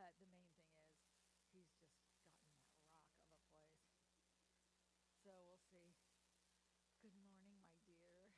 But the main thing is, he's just gotten that rock of a place. So we'll see. Good morning, my dear.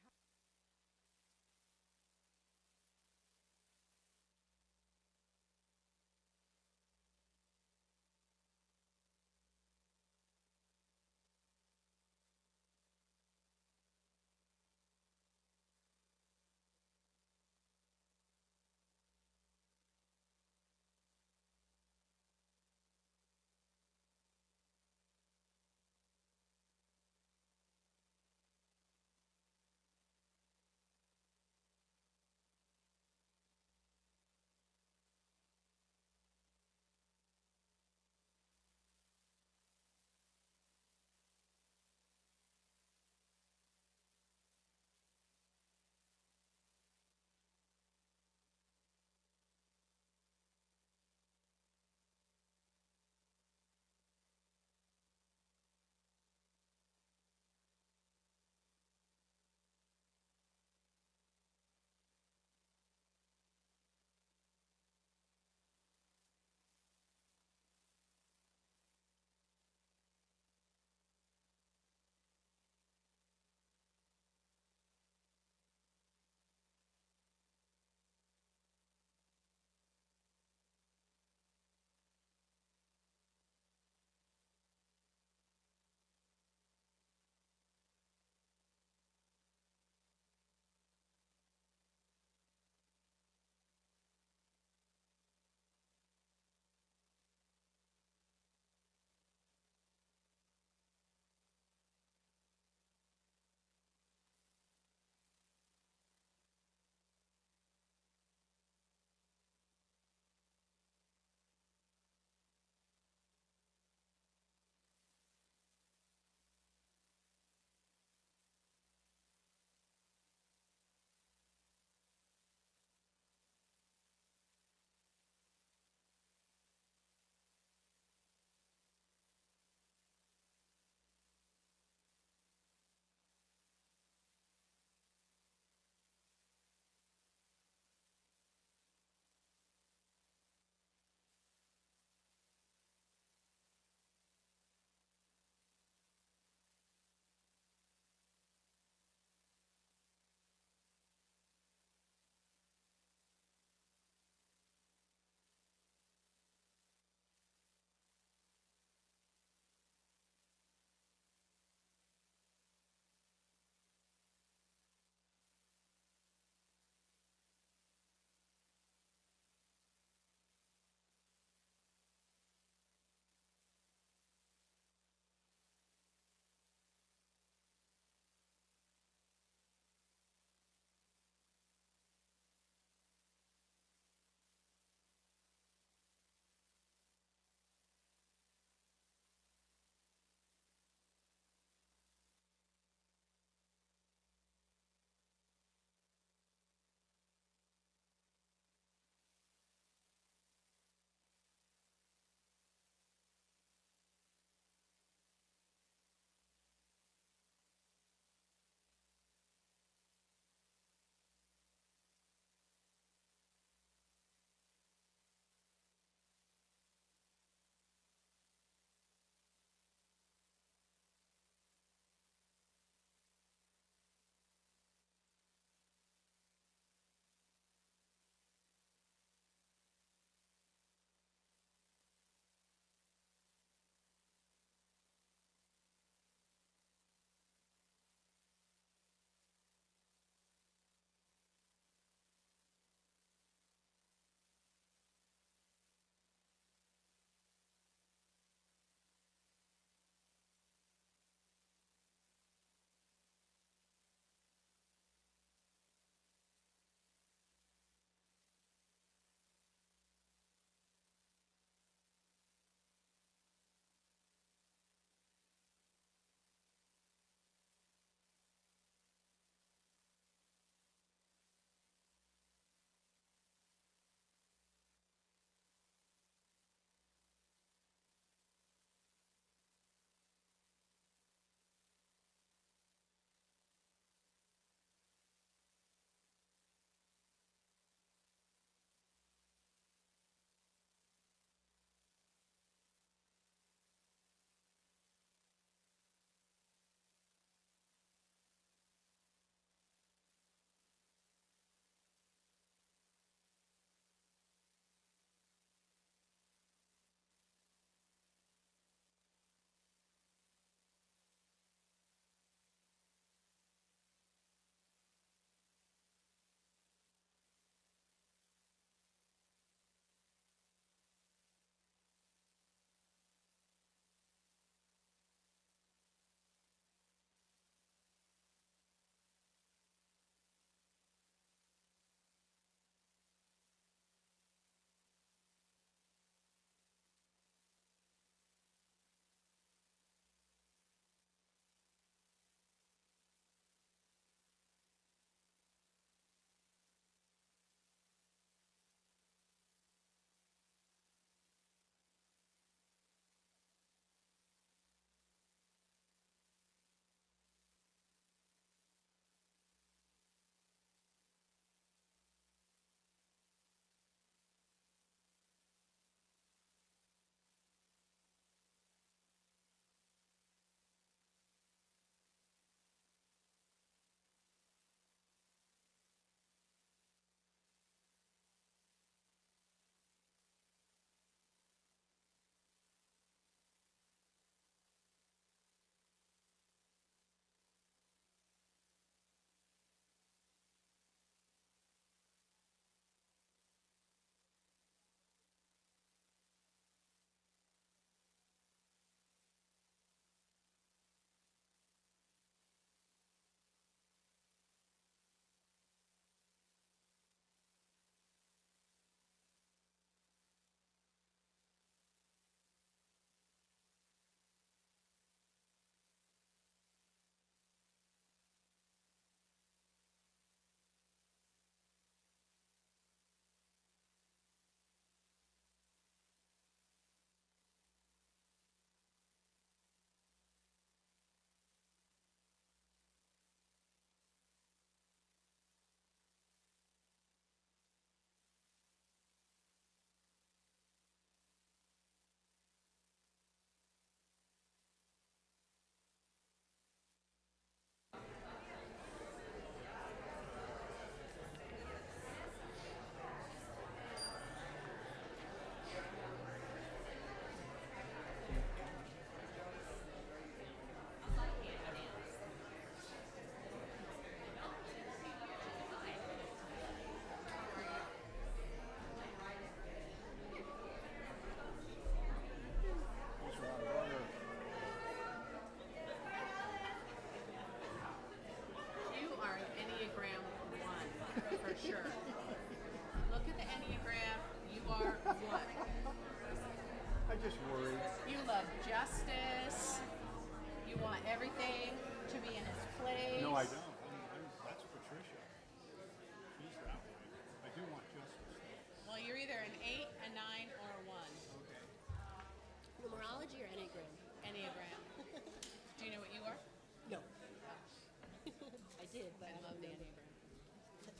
did, but I love Danny Brown.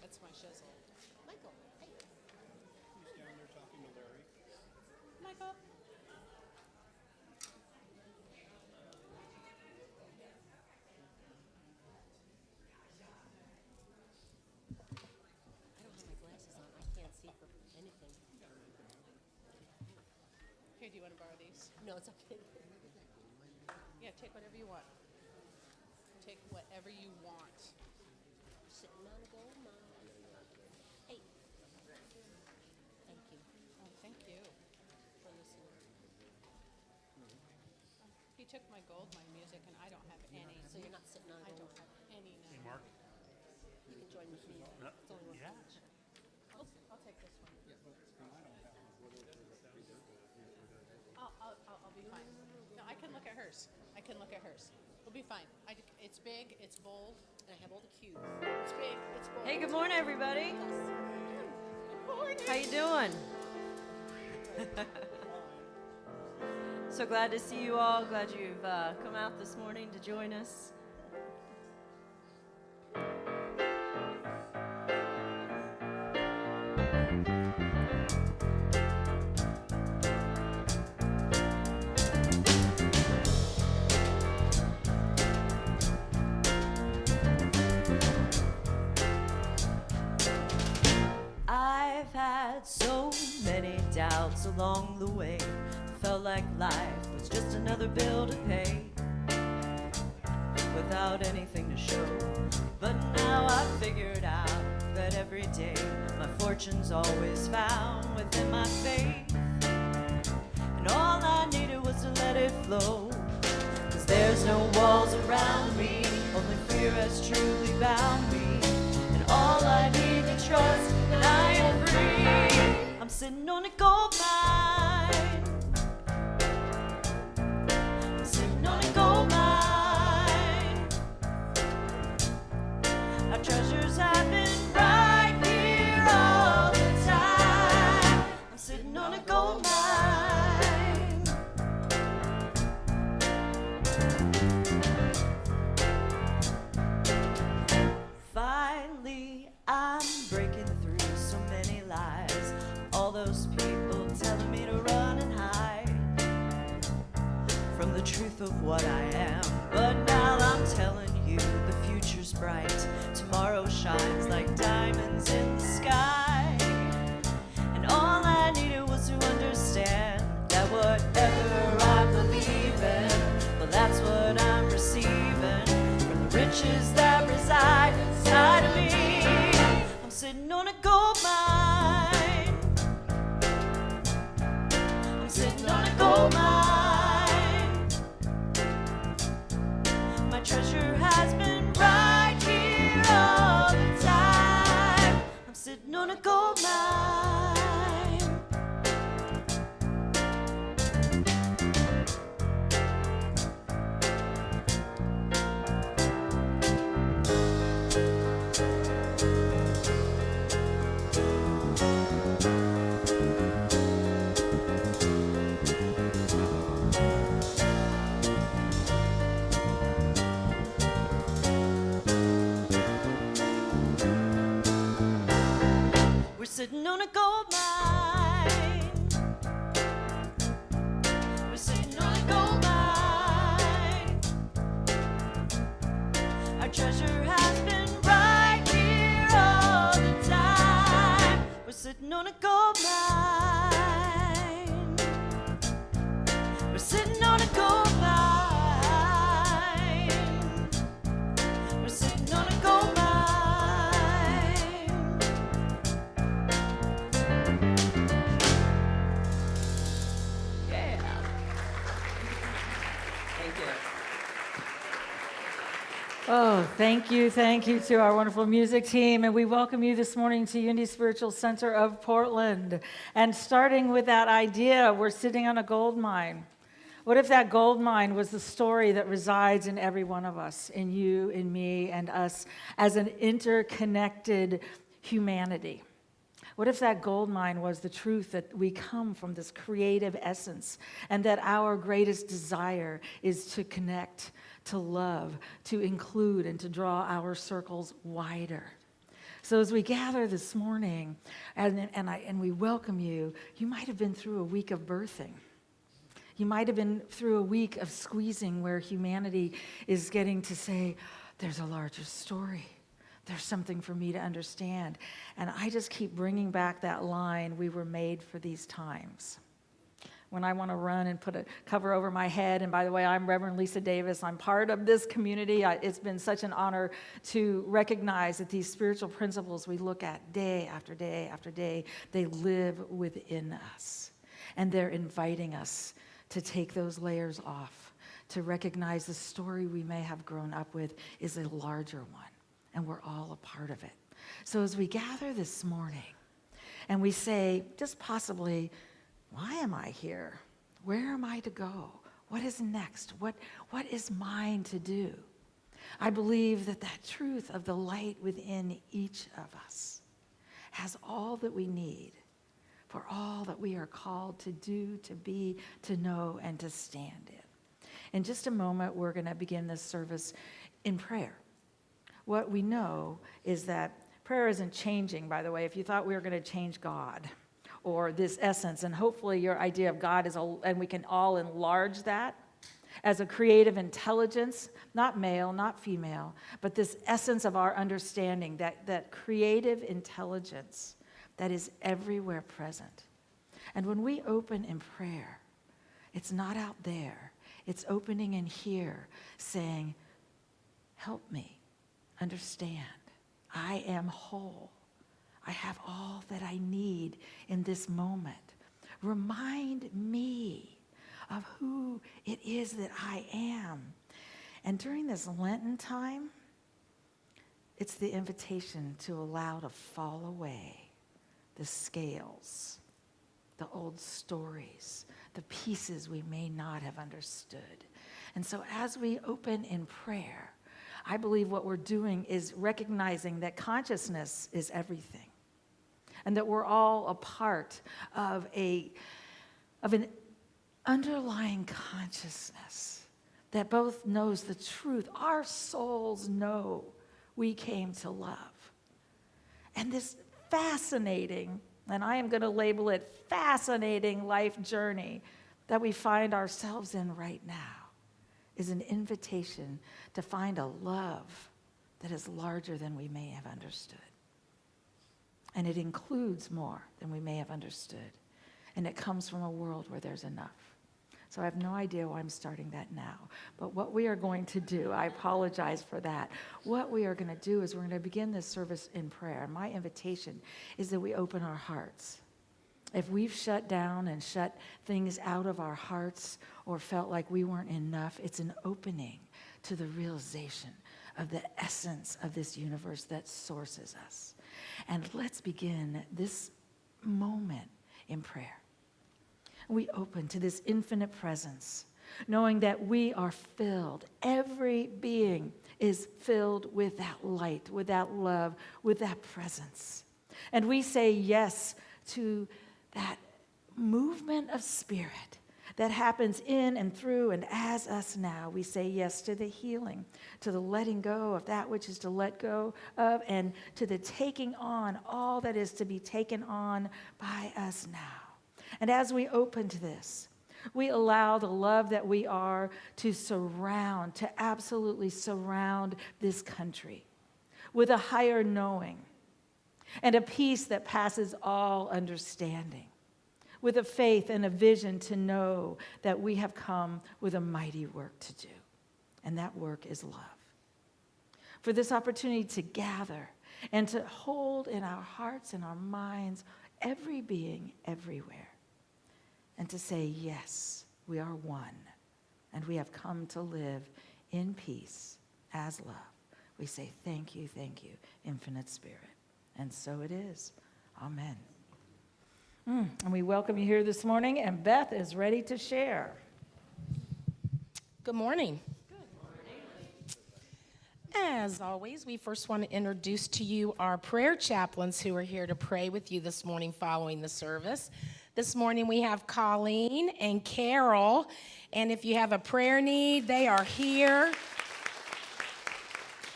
That's my shizzle. Michael, hey. He's down there talking to Larry. Michael. I don't have my glasses on. I can't see for anything. Here, do you want to borrow these? No, it's okay. Yeah, take whatever you want. Take whatever you want. Sitting on a gold mine. Hey. Thank you Oh, thank you. for listening. He took my gold mine music, and I don't have any. So you're not sitting on a I gold don't mine. have any now. Hey, Mark. You can join with me. It's only one Yeah. page. I'll take this one. Yeah, but I don't have I'll be fine. No, I can look at hers. I can look at hers. We'll be fine. It's big, it's bold. And I have all the cubes. It's big, it's bold. Hey, good morning, everybody. Good morning. How you doing? So glad to see you all. Glad you've come out this morning to join us. I've had so many doubts along the way. Felt like life was just another bill to pay without anything to show. But now I've figured out that every day my fortune's always found within my faith. And all I needed was to let it flow. 'Cause there's no walls around me, only fear has truly bound me. And all I need to trust, and I am free. I'm sitting on a gold mine. I'm sitting on a gold mine. Our treasures have been right here all the time. I'm sitting on a gold mine. Finally, I'm breaking through so many lies. All those people telling me to run and hide from the truth of what I am. But now I'm telling you the future's bright. Tomorrow shines like diamonds in the sky. And all I needed was to understand that whatever I believe in, well, that's what I'm receiving from the riches that reside inside of me. I'm sitting on a gold mine. I'm sitting on a gold mine. My treasure has been right here all the time. I'm sitting on a gold mine. We're sitting on a gold mine. We're sitting on a gold mine. Our treasure has been right here all the time. We're sitting on a gold mine. We're sitting on a gold mine. We're sitting on a gold mine. Yeah. Thank you. Oh, thank you to our wonderful music team. And we welcome you this morning to Unity Spiritual Center of Portland. And starting with that idea, we're sitting on a gold mine. What if that gold mine was the story that resides in every one of us, in you, in me, and us as an interconnected humanity? What if that gold mine was the truth that we come from this creative essence and that our greatest desire is to connect, to love, to include, and to draw our circles wider? So as we gather this morning and we welcome you, you might have been through a week of birthing. You might have been through a week of squeezing where humanity is getting to say, there's a larger story. There's something for me to understand. And I just keep bringing back that line, we were made for these times. When I want to run and put a cover over my head, and by the way, I'm Reverend Lisa Davis. I'm part of this community. It's been such an honor to recognize that these spiritual principles we look at day after day after day, they live within us. And they're inviting us to take those layers off, to recognize the story we may have grown up with is a larger one. And we're all a part of it. So as we gather this morning and we say, just possibly, why am I here? Where am I to go? What is next? What is mine to do? I believe that truth of the light within each of us has all that we need for all that we are called to do, to be, to know, and to stand in. In just a moment, we're going to begin this service in prayer. What we know is that prayer isn't changing, by the way. If you thought we were going to change God or this essence, and hopefully your idea of God is, and we can all enlarge that as a creative intelligence, not male, not female, but this essence of our understanding, that creative intelligence that is everywhere present. And when we open in prayer, it's not out there. It's opening in here, saying, help me understand. I am whole. I have all that I need in this moment. Remind me of who it is that I am. And during this Lenten time, it's the invitation to allow to fall away the scales, the old stories, the pieces we may not have understood. And so as we open in prayer, I believe what we're doing is recognizing that consciousness is everything, and that we're all a part of an underlying consciousness that both knows the truth. Our souls know we came to love. And this fascinating, and I am going to label it fascinating life journey that we find ourselves in right now is an invitation to find a love that is larger than we may have understood. And it includes more than we may have understood. And it comes from a world where there's enough. So I have no idea why I'm starting that now. But what we are going to do, I apologize for that. What we are going to do is we're going to begin this service in prayer. My invitation is that we open our hearts. If we've shut down and shut things out of our hearts or felt like we weren't enough, it's an opening to the realization of the essence of this universe that sources us. And let's begin this moment in prayer. We open to this infinite presence, knowing that we are filled. Every being is filled with that light, with that love, with that presence. And we say yes to that movement of spirit that happens in and through and as us now. We say yes to the healing, to the letting go of that which is to let go of, and to the taking on all that is to be taken on by us now. And as we open to this, we allow the love that we are to surround, to absolutely surround this country with a higher knowing and a peace that passes all understanding, with a faith and a vision to know that we have come with a mighty work to do, and that work is love. For this opportunity to gather and to hold in our hearts and our minds every being everywhere, and to say, yes, we are one, and we have come to live in peace as love. We say, thank you, infinite spirit. And so it is. Amen. And we welcome you here this morning, and Beth is ready to share. Good morning. As always, we first want to introduce to you our prayer chaplains who are here to pray with you this morning following the service. This morning we have Colleen and Carol, and if you have a prayer need, they are here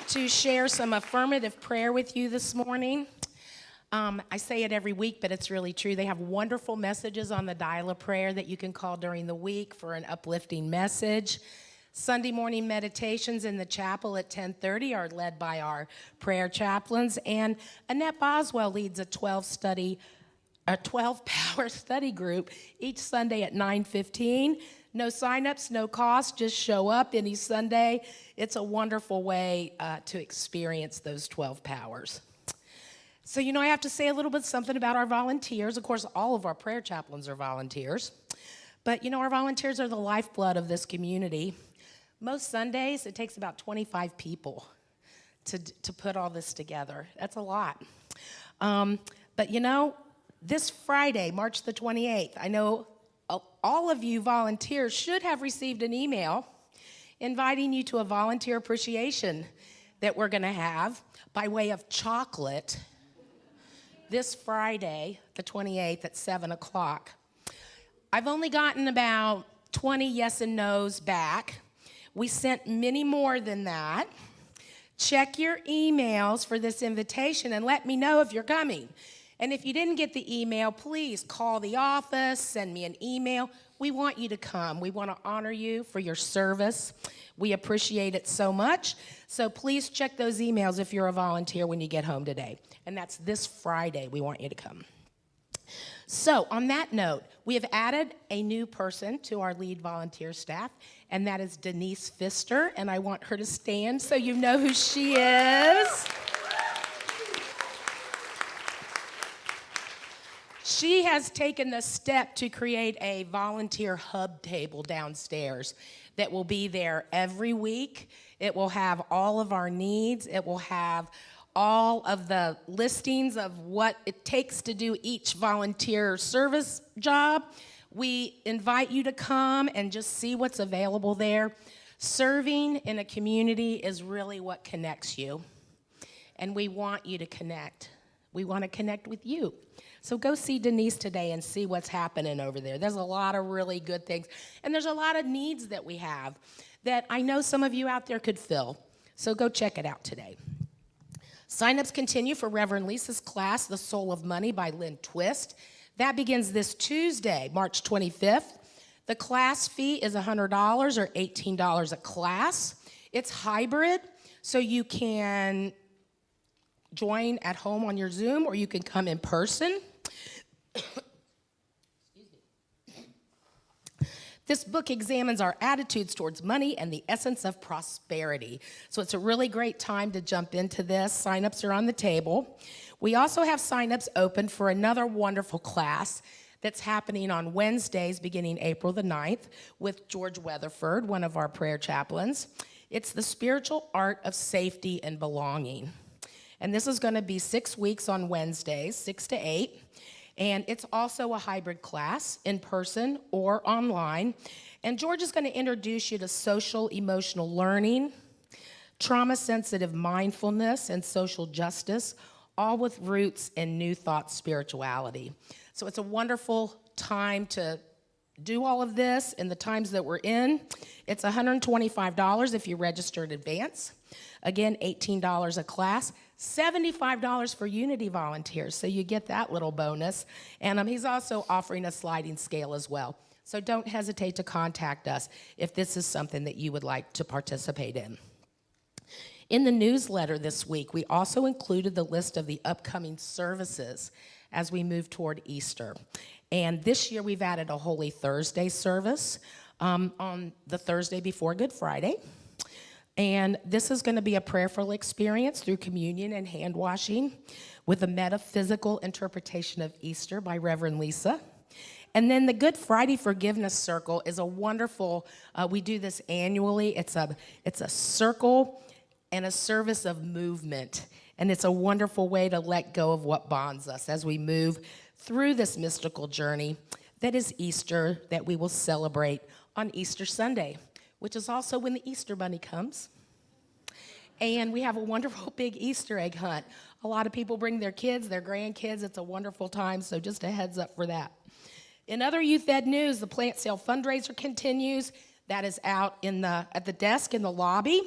to share some affirmative prayer with you this morning. I say it every week, but it's really true. They have wonderful messages on the dial-a-prayer that you can call during the week for an uplifting message. Sunday morning meditations in the chapel at 10:30 are led by our prayer chaplains, and Annette Boswell leads a 12-power study group each Sunday at 9:15. No signups, no cost, just show up any Sunday. It's a wonderful way to experience those 12 powers. So, I have to say a little bit something about our volunteers. Of course, all of our prayer chaplains are volunteers. But, our volunteers are the lifeblood of this community. Most Sundays, it takes about 25 people to put all this together. That's a lot. But, this Friday, March the 28th, I know all of you volunteers should have received an email inviting you to a volunteer appreciation that we're going to have by way of chocolate this Friday, the 28th at 7 o'clock. I've only gotten about 20 yes and no's back. We sent many more than that. Check your emails for this invitation and let me know if you're coming. And if you didn't get the email, please call the office, send me an email. We want you to come. We want to honor you for your service. We appreciate it so much. So please check those emails if you're a volunteer when you get home today. And that's this Friday. We want you to come. So on that note, we have added a new person to our lead volunteer staff, and that is Denise Pfister, and I want her to stand so you know who she is. She has taken the step to create a volunteer hub table downstairs that will be there every week. It will have all of our needs. It will have all of the listings of what it takes to do each volunteer service job. We invite you to come and just see what's available there. Serving in a community is really what connects you, and we want you to connect. We want to connect with you. So go see Denise today and see what's happening over there. There's a lot of really good things, and there's a lot of needs that we have that I know some of you out there could fill. So go check it out today. Sign-ups continue for Reverend Lisa's class, The Soul of Money by Lynn Twist. That begins this Tuesday, March 25th. The class fee is $100 or $18 a class. It's hybrid, so you can join at home on your Zoom or you can come in person. This book examines our attitudes towards money and the essence of prosperity. So it's a really great time to jump into this. Sign-ups are on the table. We also have sign-ups open for another wonderful class that's happening on Wednesdays beginning April the 9th with George Weatherford, one of our prayer chaplains. It's the spiritual art of safety and belonging. And this is going to be 6 weeks on Wednesdays, 6 to 8. And it's also a hybrid class, in person or online. And George is going to introduce you to social emotional learning, trauma-sensitive mindfulness, and social justice, all with roots in New Thought spirituality. So it's a wonderful time to do all of this in the times that we're in. It's $125 if you register in advance. Again, $18 a class. $75 for Unity volunteers, so you get that little bonus. And he's also offering a sliding scale as well. So don't hesitate to contact us if this is something that you would like to participate in. In the newsletter this week, we also included the list of the upcoming services as we move toward Easter. And this year we've added a Holy Thursday service on the Thursday before Good Friday. And this is going to be a prayerful experience through communion and hand washing with a metaphysical interpretation of Easter by Reverend Lisa. And then the Good Friday Forgiveness Circle is a wonderful, we do this annually. It's a circle and a service of movement. And it's a wonderful way to let go of what bonds us as we move through this mystical journey that is Easter, that we will celebrate on Easter Sunday, which is also when the Easter Bunny comes. And we have a wonderful big Easter egg hunt. A lot of people bring their kids, their grandkids. It's a wonderful time, so just a heads up for that. In other Youth Ed news, the plant sale fundraiser continues. That is out at the desk in the lobby.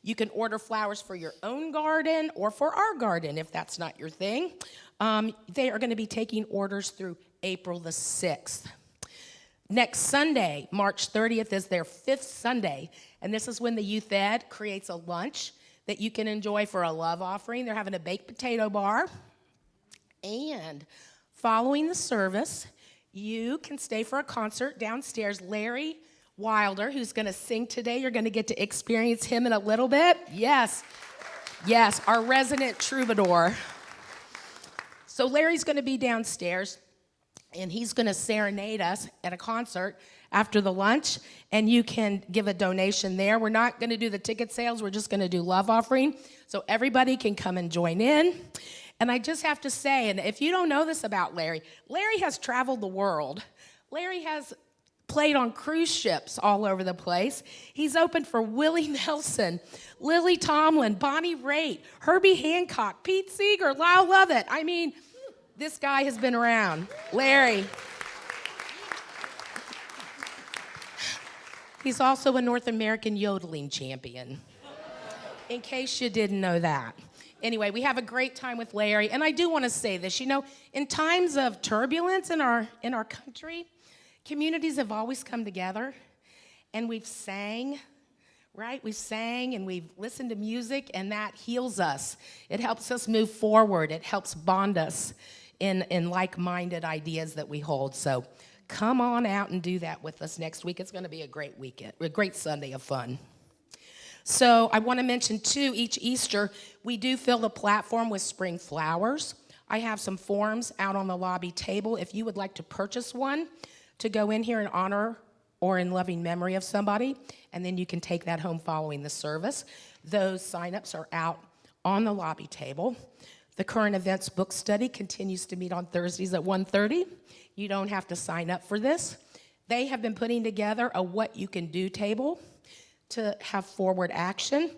You can order flowers for your own garden or for our garden if that's not your thing. They are going to be taking orders through April the 6th. Next Sunday, March 30th, is their 5th Sunday, and this is when the Youth Ed creates a lunch that you can enjoy for a love offering. They're having a baked potato bar. And following the service, you can stay for a concert downstairs. Larry Wilder, who's going to sing today, you're going to get to experience him in a little bit. Yes, our resident troubadour. So Larry's going to be downstairs, and he's going to serenade us at a concert after the lunch, and you can give a donation there. We're not going to do the ticket sales. We're just going to do love offering, so everybody can come and join in. And I just have to say, and if you don't know this about Larry, Larry has traveled the world. Larry has played on cruise ships all over the place. He's opened for Willie Nelson, Lily Tomlin, Bonnie Raitt, Herbie Hancock, Pete Seeger, Lyle Lovett. I mean, this guy has been around. Larry. He's also a North American yodeling champion, in case you didn't know that. Anyway, we have a great time with Larry, and I do want to say this. You know, in times of turbulence in our country, communities have always come together, and we've sang, right? We've sang and we've listened to music, and that heals us. It helps us move forward. It helps bond us in like-minded ideas that we hold. So come on out and do that with us next week. It's going to be a great weekend, a great Sunday of fun. So I want to mention, too, each Easter, we do fill the platform with spring flowers. I have some forms out on the lobby table. If you would like to purchase one to go in here in honor or in loving memory of somebody, and then you can take that home following the service. Those sign-ups are out on the lobby table. The Current Events Book Study continues to meet on Thursdays at 1:30. You don't have to sign up for this. They have been putting together a what you can do table to have forward action.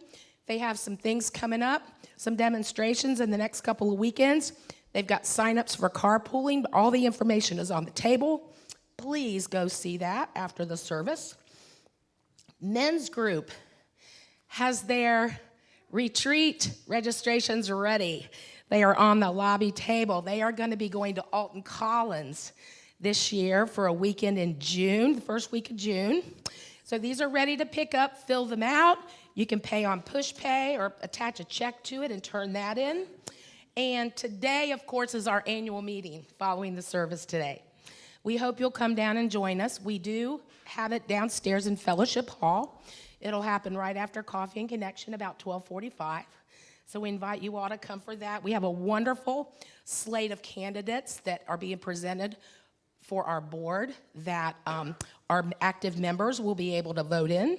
They have some things coming up, some demonstrations in the next couple of weekends. They've got sign-ups for carpooling. All the information is on the table. Please go see that after the service. Men's group has their retreat registrations ready. They are on the lobby table. They are going to be going to Alton Collins this year for a weekend in June, the first week of June. So these are ready to pick up, fill them out. You can pay on push pay or attach a check to it and turn that in. And today, of course, is our annual meeting following the service today. We hope you'll come down and join us. We do have it downstairs in Fellowship Hall. It'll happen right after Coffee and Connection, about 12:45. So we invite you all to come for that. We have a wonderful slate of candidates that are being presented for our board that our active members will be able to vote in.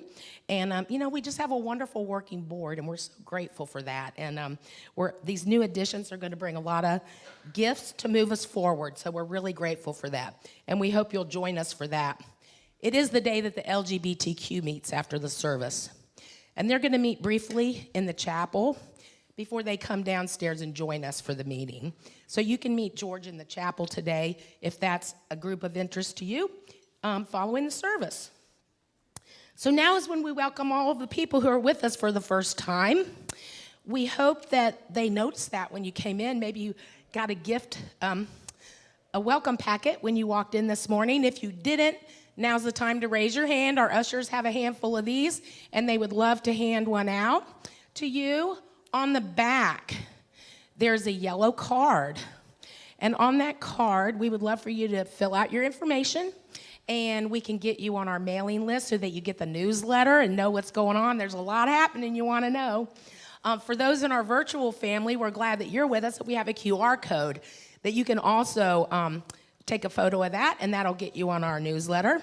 And, we just have a wonderful working board, and we're so grateful for that. And these new additions are going to bring a lot of gifts to move us forward, so we're really grateful for that. And we hope you'll join us for that. It is the day that the LGBTQ meets after the service. And they're going to meet briefly in the chapel before they come downstairs and join us for the meeting. So you can meet George in the chapel today if that's a group of interest to you following the service. So now is when we welcome all of the people who are with us for the first time. We hope that they noticed that when you came in. Maybe you got a gift, a welcome packet when you walked in this morning. If you didn't, now's the time to raise your hand. Our ushers have a handful of these, and they would love to hand one out to you. On the back, there's a yellow card. And on that card, we would love for you to fill out your information, and we can get you on our mailing list so that you get the newsletter and know what's going on. There's a lot happening you want to know. For those in our virtual family, we're glad that you're with us. We have a QR code that you can also take a photo of that, and that'll get you on our newsletter.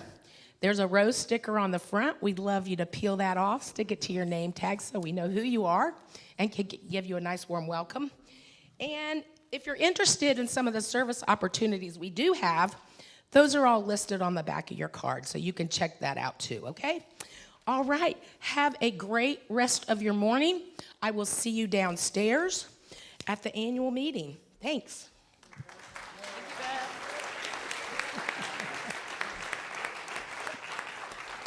There's a rose sticker on the front. We'd love you to peel that off, stick it to your name tag so we know who you are and can give you a nice warm welcome. And if you're interested in some of the service opportunities we do have, those are all listed on the back of your card, so you can check that out too, okay? All right. Have a great rest of your morning. I will see you downstairs at the annual meeting. Thanks.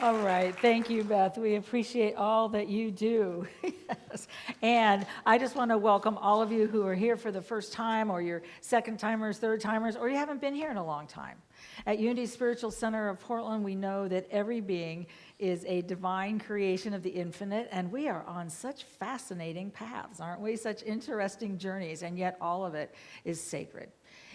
All right, thank you, Beth. We appreciate all that you do. Yes. And I just want to welcome all of you who are here for the first time, or you're second timers, third timers, or you haven't been here in a long time. At Unity Spiritual Center of Portland, we know that every being is a divine creation of the infinite, and we are on such fascinating paths, aren't we? Such interesting journeys, and yet all of it is sacred.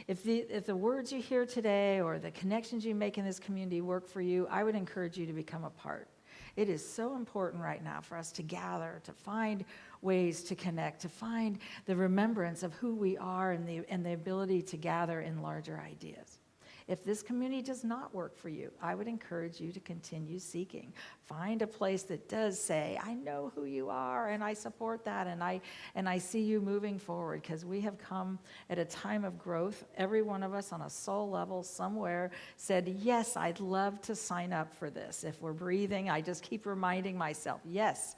If the words you hear today or the connections you make in this community work for you, I would encourage you to become a part. It is so important right now for us to gather, to find ways to connect, to find the remembrance of who we are and the ability to gather in larger ideas. If this community does not work for you, I would encourage you to continue seeking. Find a place that does say, I know who you are, and I support that, and I see you moving forward, because we have come at a time of growth. Every one of us on a soul level somewhere said, yes, I'd love to sign up for this. If we're breathing, I just keep reminding myself, yes,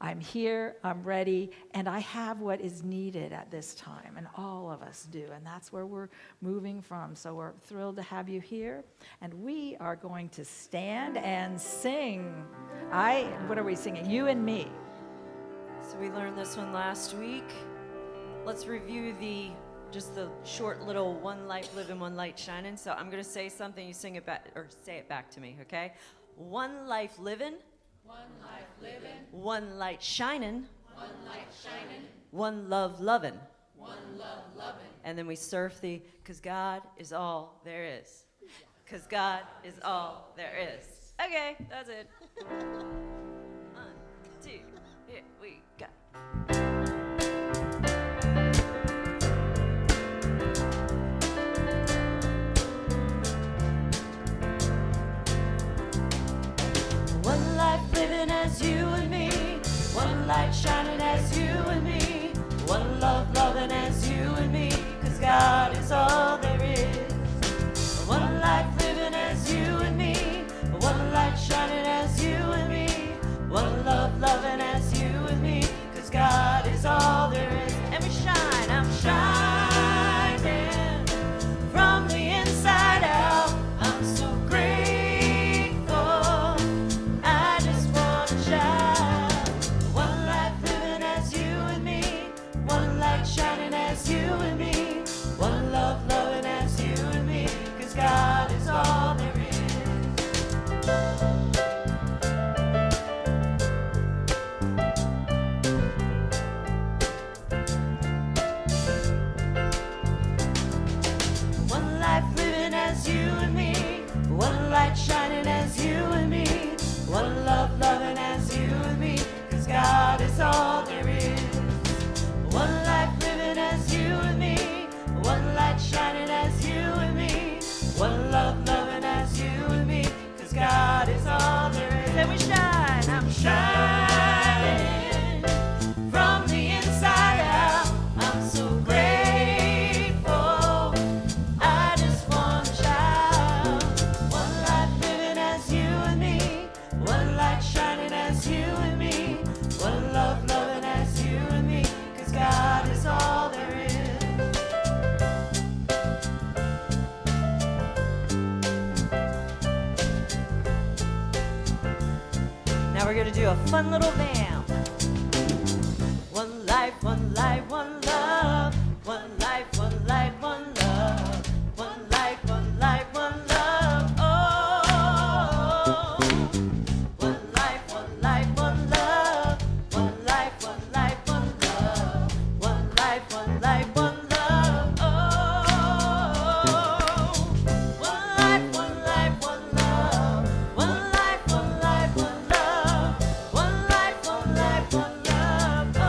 I'm here, I'm ready, and I have what is needed at this time, and all of us do, and that's where we're moving from. So we're thrilled to have you here, and we are going to stand and sing. What are we singing? You and Me. So we learned this one last week. Let's review just the short little one light living, one light shining. So I'm going to say something, you sing it back, or say it back to me, okay? One life living. One life living. One light shining. One light shining. One love loving. One love loving. And then we surf because God is all there is. Because God is all there is. Okay, that's it. 1, 2, here we go. One life living as you and me, one light shining as you and me, one love loving as you and me, 'cause God is all there is. One life living as you and me, one light shining as you and me, one love loving as you and me, 'cause God is all there is. And we shine, I'm shining from the inside out. I'm so grateful. I just wanna shout. One life living as you and me, one light shining as you and me, one love loving as you and me, 'cause God is all there is. One life living as you and me, one light shining as you and me, one love loving as you and me, 'cause God is all there is. One life living as you and me, one light shining as you and me, one love loving as you and me, 'cause God is all there is. And we shine, I'm shining from the inside out. I'm so grateful. I just wanna shout. One life living as you and me, one light shining as you and me, one love loving as you and me, 'cause God is all there is. Now we're gonna do a fun little vamp. One life, one life, one love. One life, one life, one love. One life, one life, one love. Oh, one life, one life, one love. One life, one life, one love. One life, one life, one love. Oh, one life, one life, one love. One life, one life, one love. One life, one life, one love. Oh.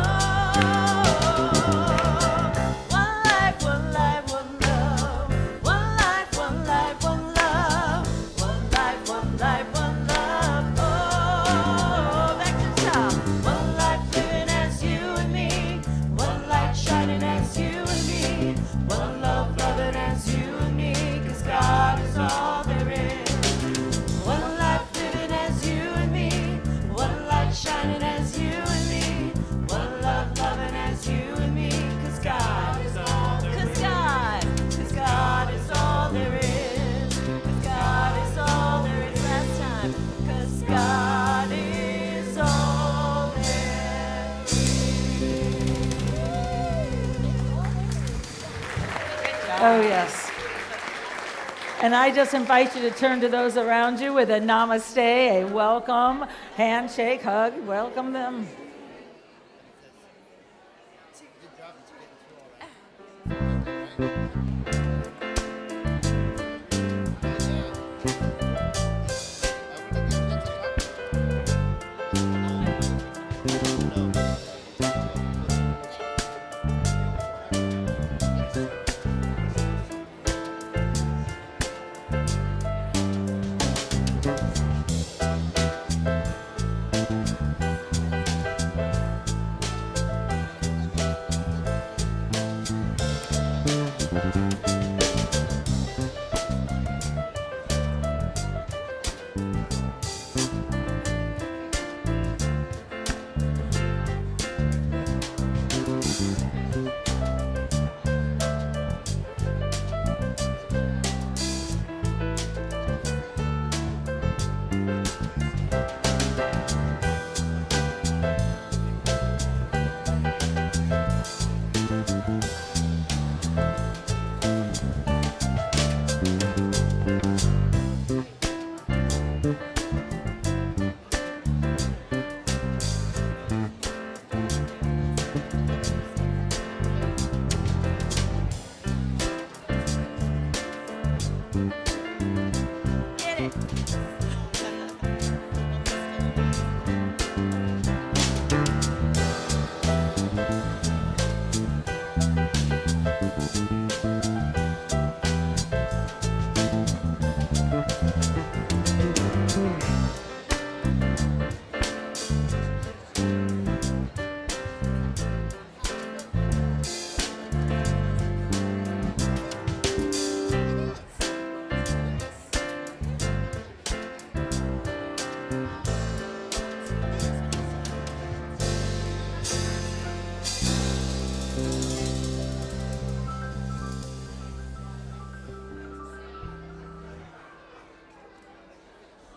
shining as you and me. One love, loving as you and me. 'Cause God is all there is. 'Cause God is all there is. 'Cause God is all there is. Last time. 'Cause God is all there is. Oh, yes. And I just invite you to turn to those around you with a namaste, a welcome, handshake, hug. Welcome them.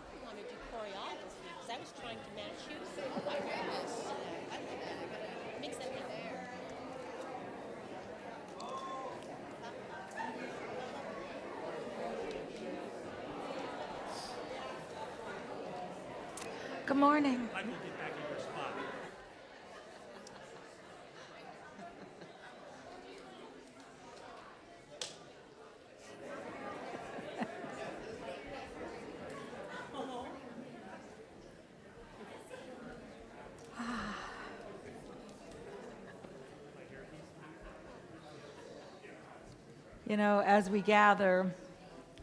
I want to do choreography because I was trying to match you. Oh my goodness. Mix it up. Good morning. I will get back in your spot. You know, as we gather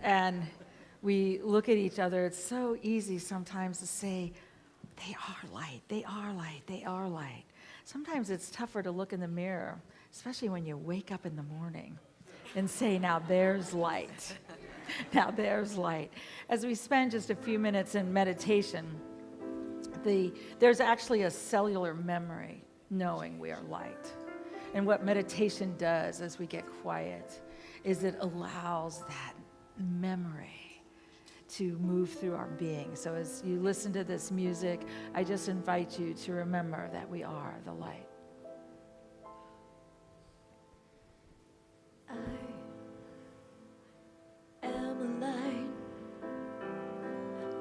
and we look at each other, it's so easy sometimes to say, they are light, they are light, they are light. Sometimes it's tougher to look in the mirror, especially when you wake up in the morning and say, now there's light. Now there's light. As we spend just a few minutes in meditation, there's actually a cellular memory knowing we are light. And what meditation does as we get quiet is it allows that memory to move through our being. So as you listen to this music, I just invite you to remember that we are the light. I am a light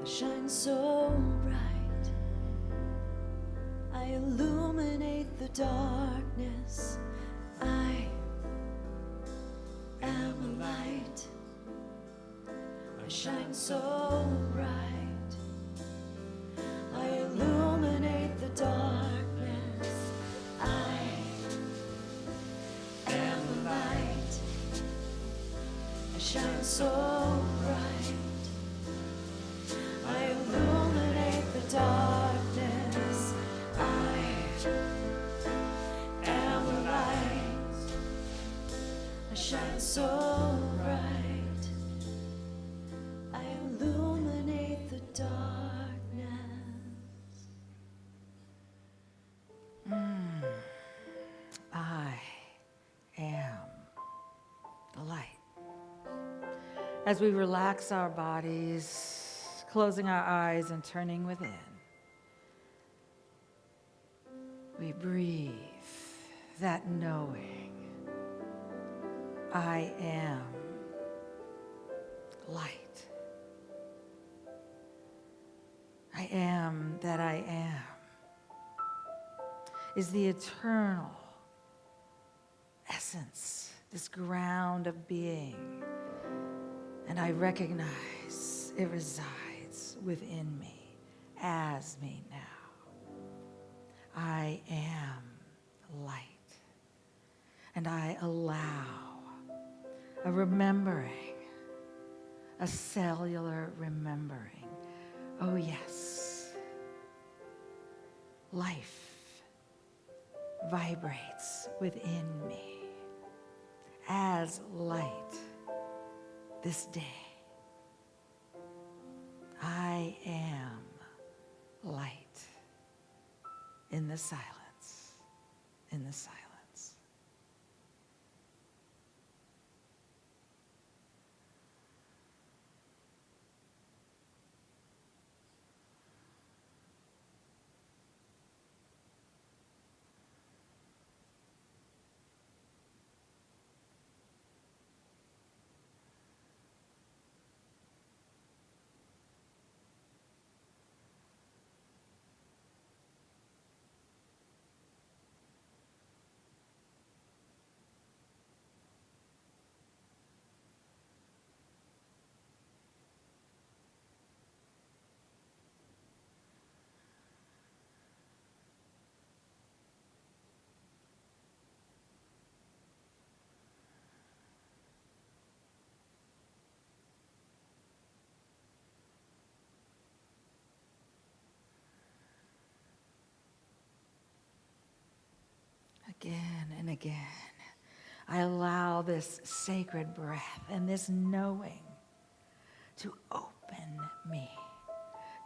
that shines so bright. I illuminate the darkness. I am a light that shines so bright. I illuminate the darkness. I am a light that shines so bright. I illuminate the darkness. I am a light that shines so bright. I illuminate the darkness. I am the light. As we relax our bodies, closing our eyes and turning within, we breathe that knowing. I am light. I am that I am is the eternal essence, this ground of being. And I recognize it resides within me, as me now. I am light. And I allow a remembering, a cellular remembering. Oh, yes. Life vibrates within me as light this day. I am light in the silence, in the silence. Again and again, I allow this sacred breath and this knowing to open me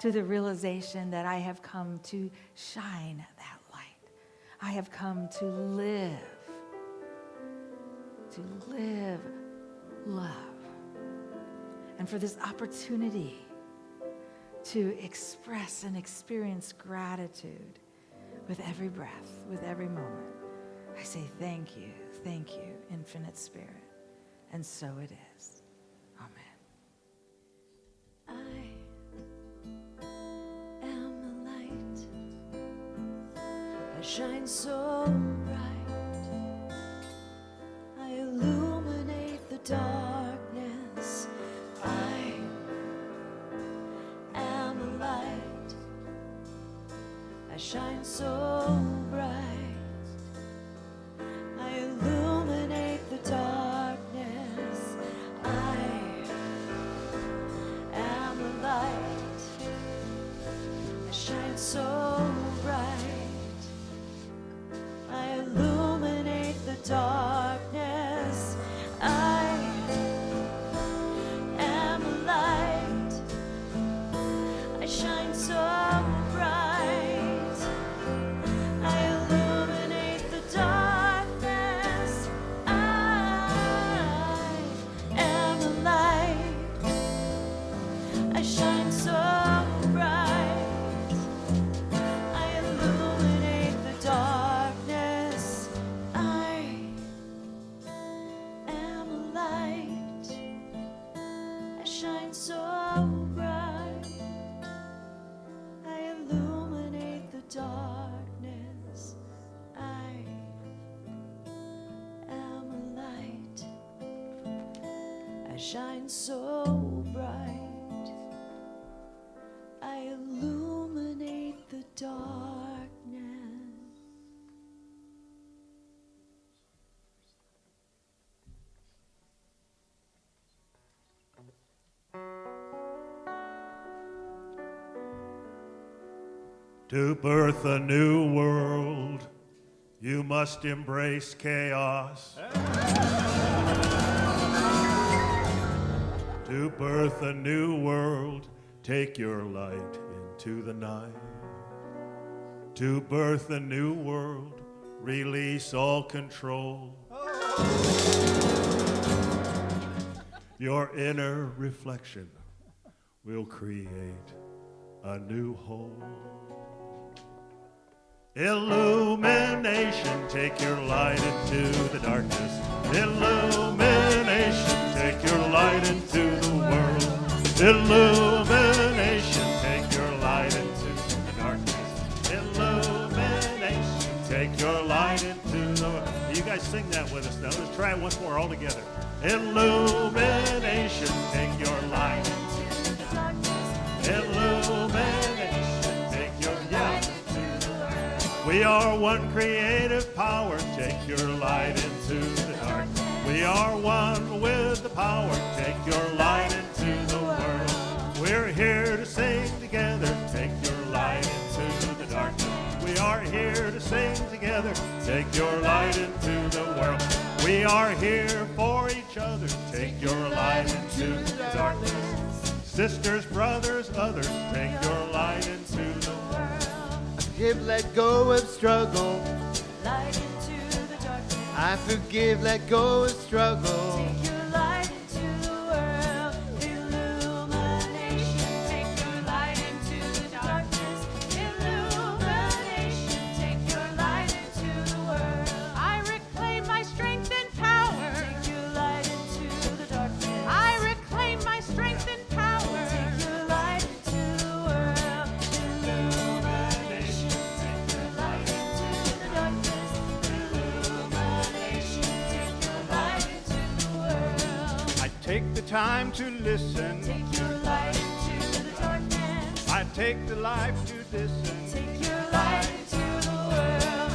to the realization that I have come to shine that light. I have come to live love. And for this opportunity to express and experience gratitude with every breath, with every moment. I say thank you, Infinite Spirit. And so it is. Amen. I am the light. I shine so bright. I illuminate the darkness. I am the light. I shine so bright. I illuminate the darkness. I am the light. I shine so bright. I illuminate the darkness. I am the light. I shine so bright. Shine so bright, I illuminate the darkness. To birth a new world, you must embrace chaos. To birth a new world, take your light into the night. to birth a new world, release all control. Your inner reflection will create a new whole. Illumination, take your light into the darkness. Illumination, take your light into the world. Illumination, take your light into the darkness. Illumination, take your light into the world. You guys sing that with us now. Let's try it once more all together. Illumination, take your light into the darkness. Illumination, take your light into the world. We are one creative power. Take your light into the darkness. We are one with the power. Take your light into the world. We're here to sing together. Take your light into the darkness. We are here to sing together. Take your light into the world. We are here for each other. Take your light into the darkness. Sisters, brothers, others, take your light into the world. Forgive, let go of struggle. Light into the darkness. I forgive, let go of struggle. Take your light into the world. Illumination. Take your light into the darkness. Illumination. Take your light into the world. I reclaim my strength and power. Take your light into the darkness. I reclaim my strength and power. Take your light into the world. Illumination. Take your light into the darkness. Illumination. Take your light into the world. I take the time to listen. Take your light into the darkness. I take the life to listen. Take your light into the world.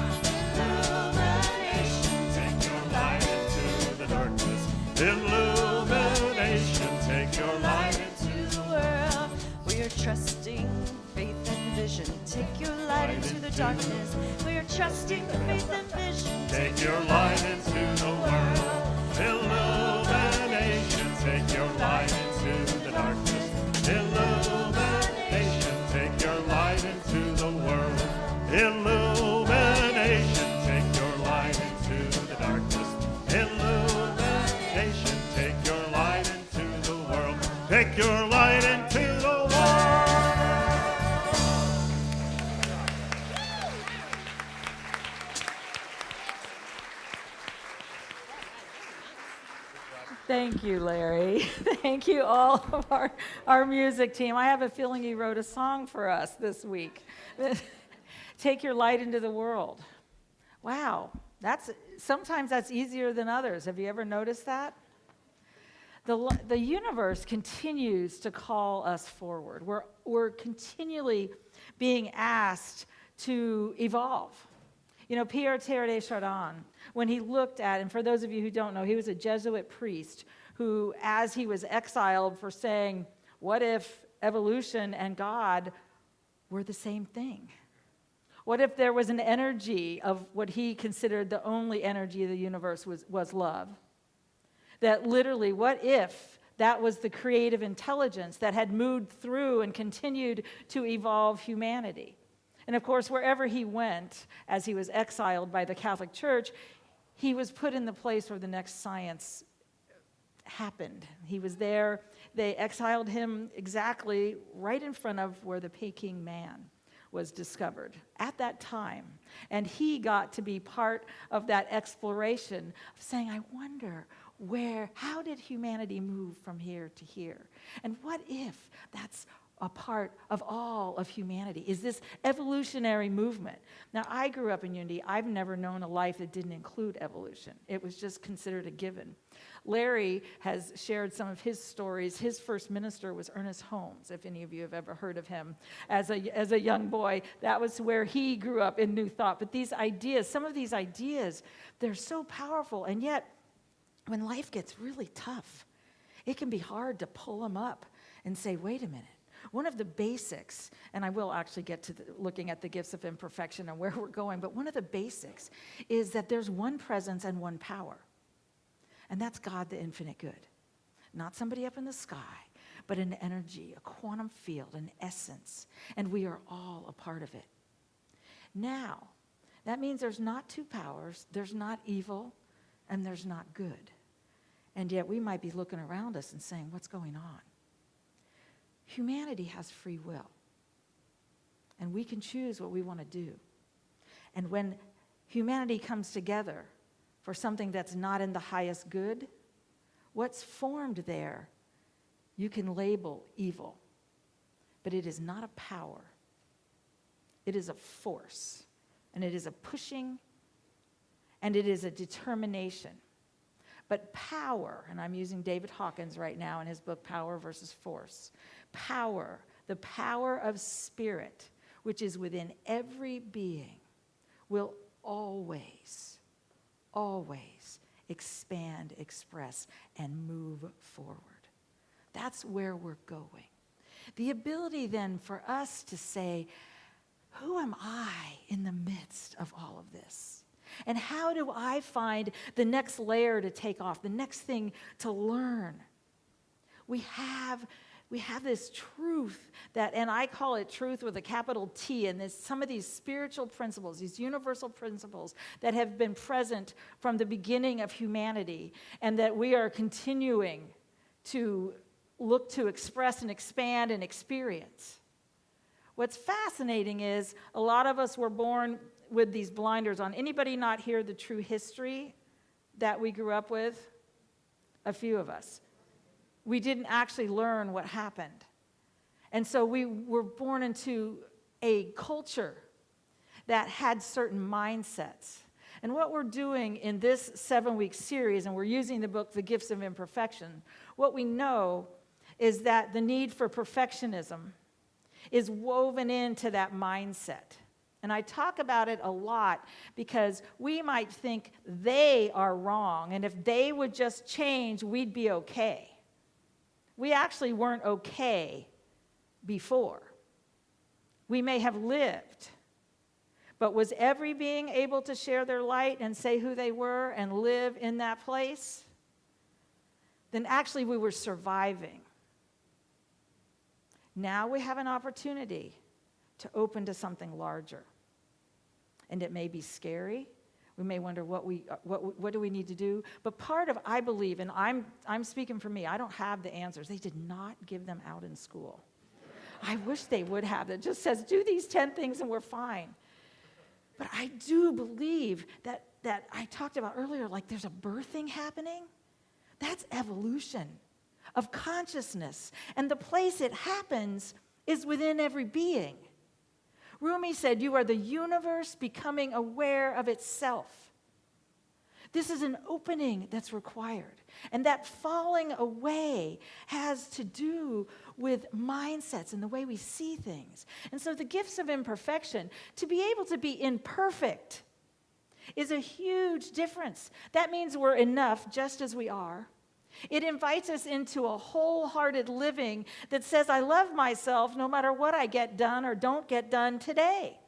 Illumination. Take your light into the darkness. Illumination, take your light into the world. We are trusting faith and vision. Take your light into the darkness. We are trusting faith and vision. Take your light into the world. Illumination, take your light into the darkness. Illumination, take your light into the world. Illumination, take your light into the darkness. Illumination, take your light into the world. Take your light into the world. Thank you, Larry. Thank you, all of our music team. I have a feeling you wrote a song for us this week. Take your light into the world. Wow, sometimes that's easier than others. Have you ever noticed that? The universe continues to call us forward. We're continually being asked to evolve. You know, Pierre Teilhard de Chardin, when he looked at, and for those of you who don't know, he was a Jesuit priest who, as he was exiled for saying, what if evolution and God were the same thing? What if there was an energy of what he considered the only energy of the universe was love? That literally, what if that was the creative intelligence that had moved through and continued to evolve humanity? And of course, wherever he went, as he was exiled by the Catholic Church, he was put in the place where the next science happened. He was there. They exiled him exactly right in front of where the Peking man was discovered at that time. And he got to be part of that exploration of saying, I wonder, how did humanity move from here to here? And what if that's a part of all of humanity? Is this evolutionary movement? Now, I grew up in Unity. I've never known a life that didn't include evolution. It was just considered a given. Larry has shared some of his stories. His first minister was Ernest Holmes, if any of you have ever heard of him. As a young boy, that was where he grew up in New Thought. But these ideas, some of these ideas, they're so powerful, and yet when life gets really tough, it can be hard to pull them up and say, wait a minute. One of the basics, and I will actually get to looking at the gifts of imperfection and where we're going, but one of the basics is that there's one presence and one power. And that's God, the infinite good. Not somebody up in the sky, but an energy, a quantum field, an essence. And we are all a part of it. now. That means there's not two powers, there's not evil, and there's not good. And yet we might be looking around us and saying, what's going on? Humanity has free will. And we can choose what we want to do. And when humanity comes together for something that's not in the highest good, what's formed there, you can label evil. But it is not a power. It is a force. And it is a pushing, and it is a determination. But power, and I'm using David Hawkins right now in his book, Power versus Force. Power, the power of spirit, which is within every being, will always, always expand, express, and move forward. That's where we're going. The ability then for us to say, who am I in the midst of all of this? And how do I find the next layer to take off, the next thing to learn? We have this truth that, and I call it truth with a capital T, and there's some of these spiritual principles, these universal principles that have been present from the beginning of humanity, and that we are continuing to look to express and expand and experience. What's fascinating is a lot of us were born with these blinders on. Anybody not hear the true history that we grew up with? A few of us. We didn't actually learn what happened. And so we were born into a culture that had certain mindsets. And what we're doing in this 7-week series, and we're using the book, The Gifts of Imperfection, what we know is that the need for perfectionism is woven into that mindset. And I talk about it a lot because we might think they are wrong, and if they would just change, we'd be okay. We actually weren't okay before. We may have lived, but was every being able to share their light and say who they were and live in that place? Then actually we were surviving. Now we have an opportunity to open to something larger. And it may be scary. We may wonder what do we need to do? But part of, I believe, and I'm speaking for me, I don't have the answers. They did not give them out in school. I wish they would have. It just says, do these 10 things and we're fine. But I do believe that I talked about earlier, like there's a birthing happening. That's evolution of consciousness. And the place it happens is within every being. Rumi said, you are the universe becoming aware of itself. This is an opening that's required. And that falling away has to do with mindsets and the way we see things. And so the gifts of imperfection, to be able to be imperfect, is a huge difference. That means we're enough just as we are. It invites us into a wholehearted living that says, I love myself no matter what I get done or don't get done today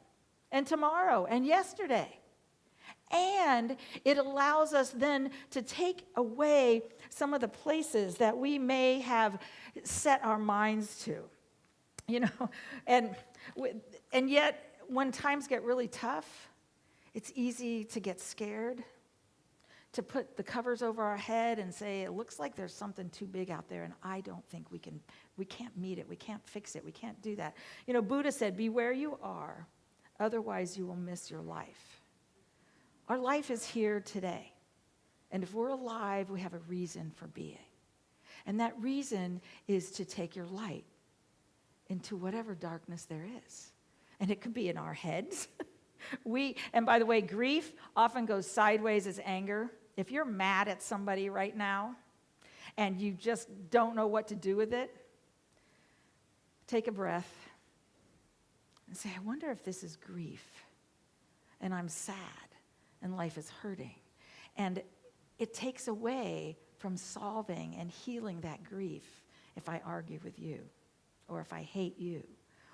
and tomorrow and yesterday. And it allows us then to take away some of the places that we may have set our minds to. You know, and yet when times get really tough, it's easy to get scared, to put the covers over our head and say, it looks like there's something too big out there, and I don't think we can't meet it, we can't fix it, we can't do that. You know, Buddha said, be where you are, otherwise you will miss your life. Our life is here today, and if we're alive, we have a reason for being. And that reason is to take your light into whatever darkness there is. And it could be in our heads. And by the way, grief often goes sideways as anger. If you're mad at somebody right now and you just don't know what to do with it, take a breath and say, I wonder if this is grief. And I'm sad and life is hurting. And it takes away from solving and healing that grief if I argue with you, or if I hate you,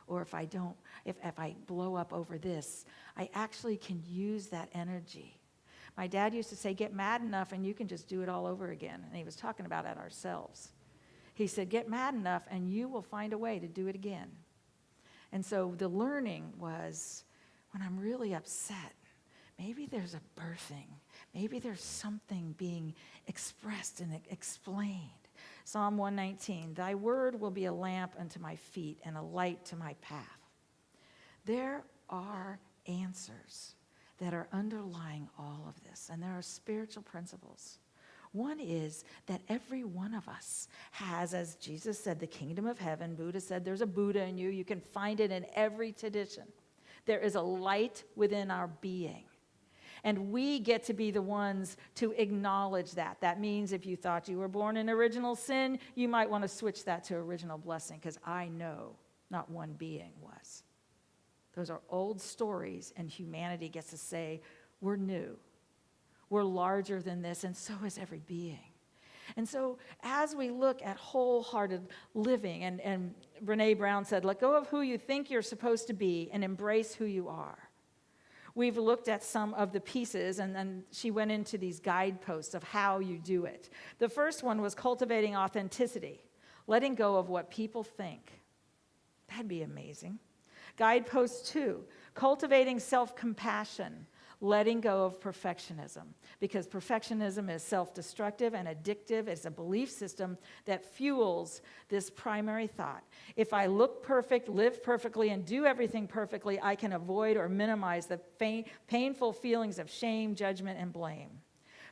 or if I blow up over this. I actually can use that energy. My dad used to say, get mad enough and you can just do it all over again. And he was talking about it ourselves. He said, get mad enough and you will find a way to do it again. And so the learning was, when I'm really upset, maybe there's a birthing. Maybe there's something being expressed and explained. Psalm 119, thy word will be a lamp unto my feet and a light to my path. There are answers that are underlying all of this, and there are spiritual principles. One is that every one of us has, as Jesus said, the kingdom of heaven. Buddha said there's a Buddha in you. You can find it in every tradition. There is a light within our being. And we get to be the ones to acknowledge that. That means if you thought you were born in original sin, you might want to switch that to original blessing, because I know not one being was. Those are old stories, and humanity gets to say, we're new. We're larger than this, and so is every being. And so as we look at wholehearted living, and Brene Brown said, let go of who you think you're supposed to be and embrace who you are. We've looked at some of the pieces, and then she went into these guideposts of how you do it. The first one was cultivating authenticity, letting go of what people think. That'd be amazing. Guidepost 2, cultivating self-compassion, letting go of perfectionism, because perfectionism is self-destructive and addictive. It's a belief system that fuels this primary thought. If I look perfect, live perfectly, and do everything perfectly, I can avoid or minimize the painful feelings of shame, judgment, and blame.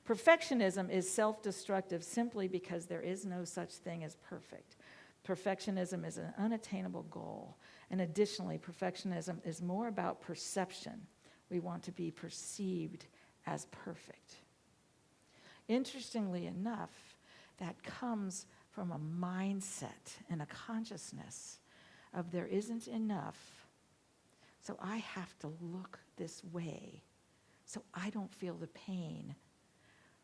Perfectionism is self-destructive simply because there is no such thing as perfect. Perfectionism is an unattainable goal. And additionally, perfectionism is more about perception. We want to be perceived as perfect. Interestingly enough, that comes from a mindset and a consciousness of there isn't enough, so I have to look this way so I don't feel the pain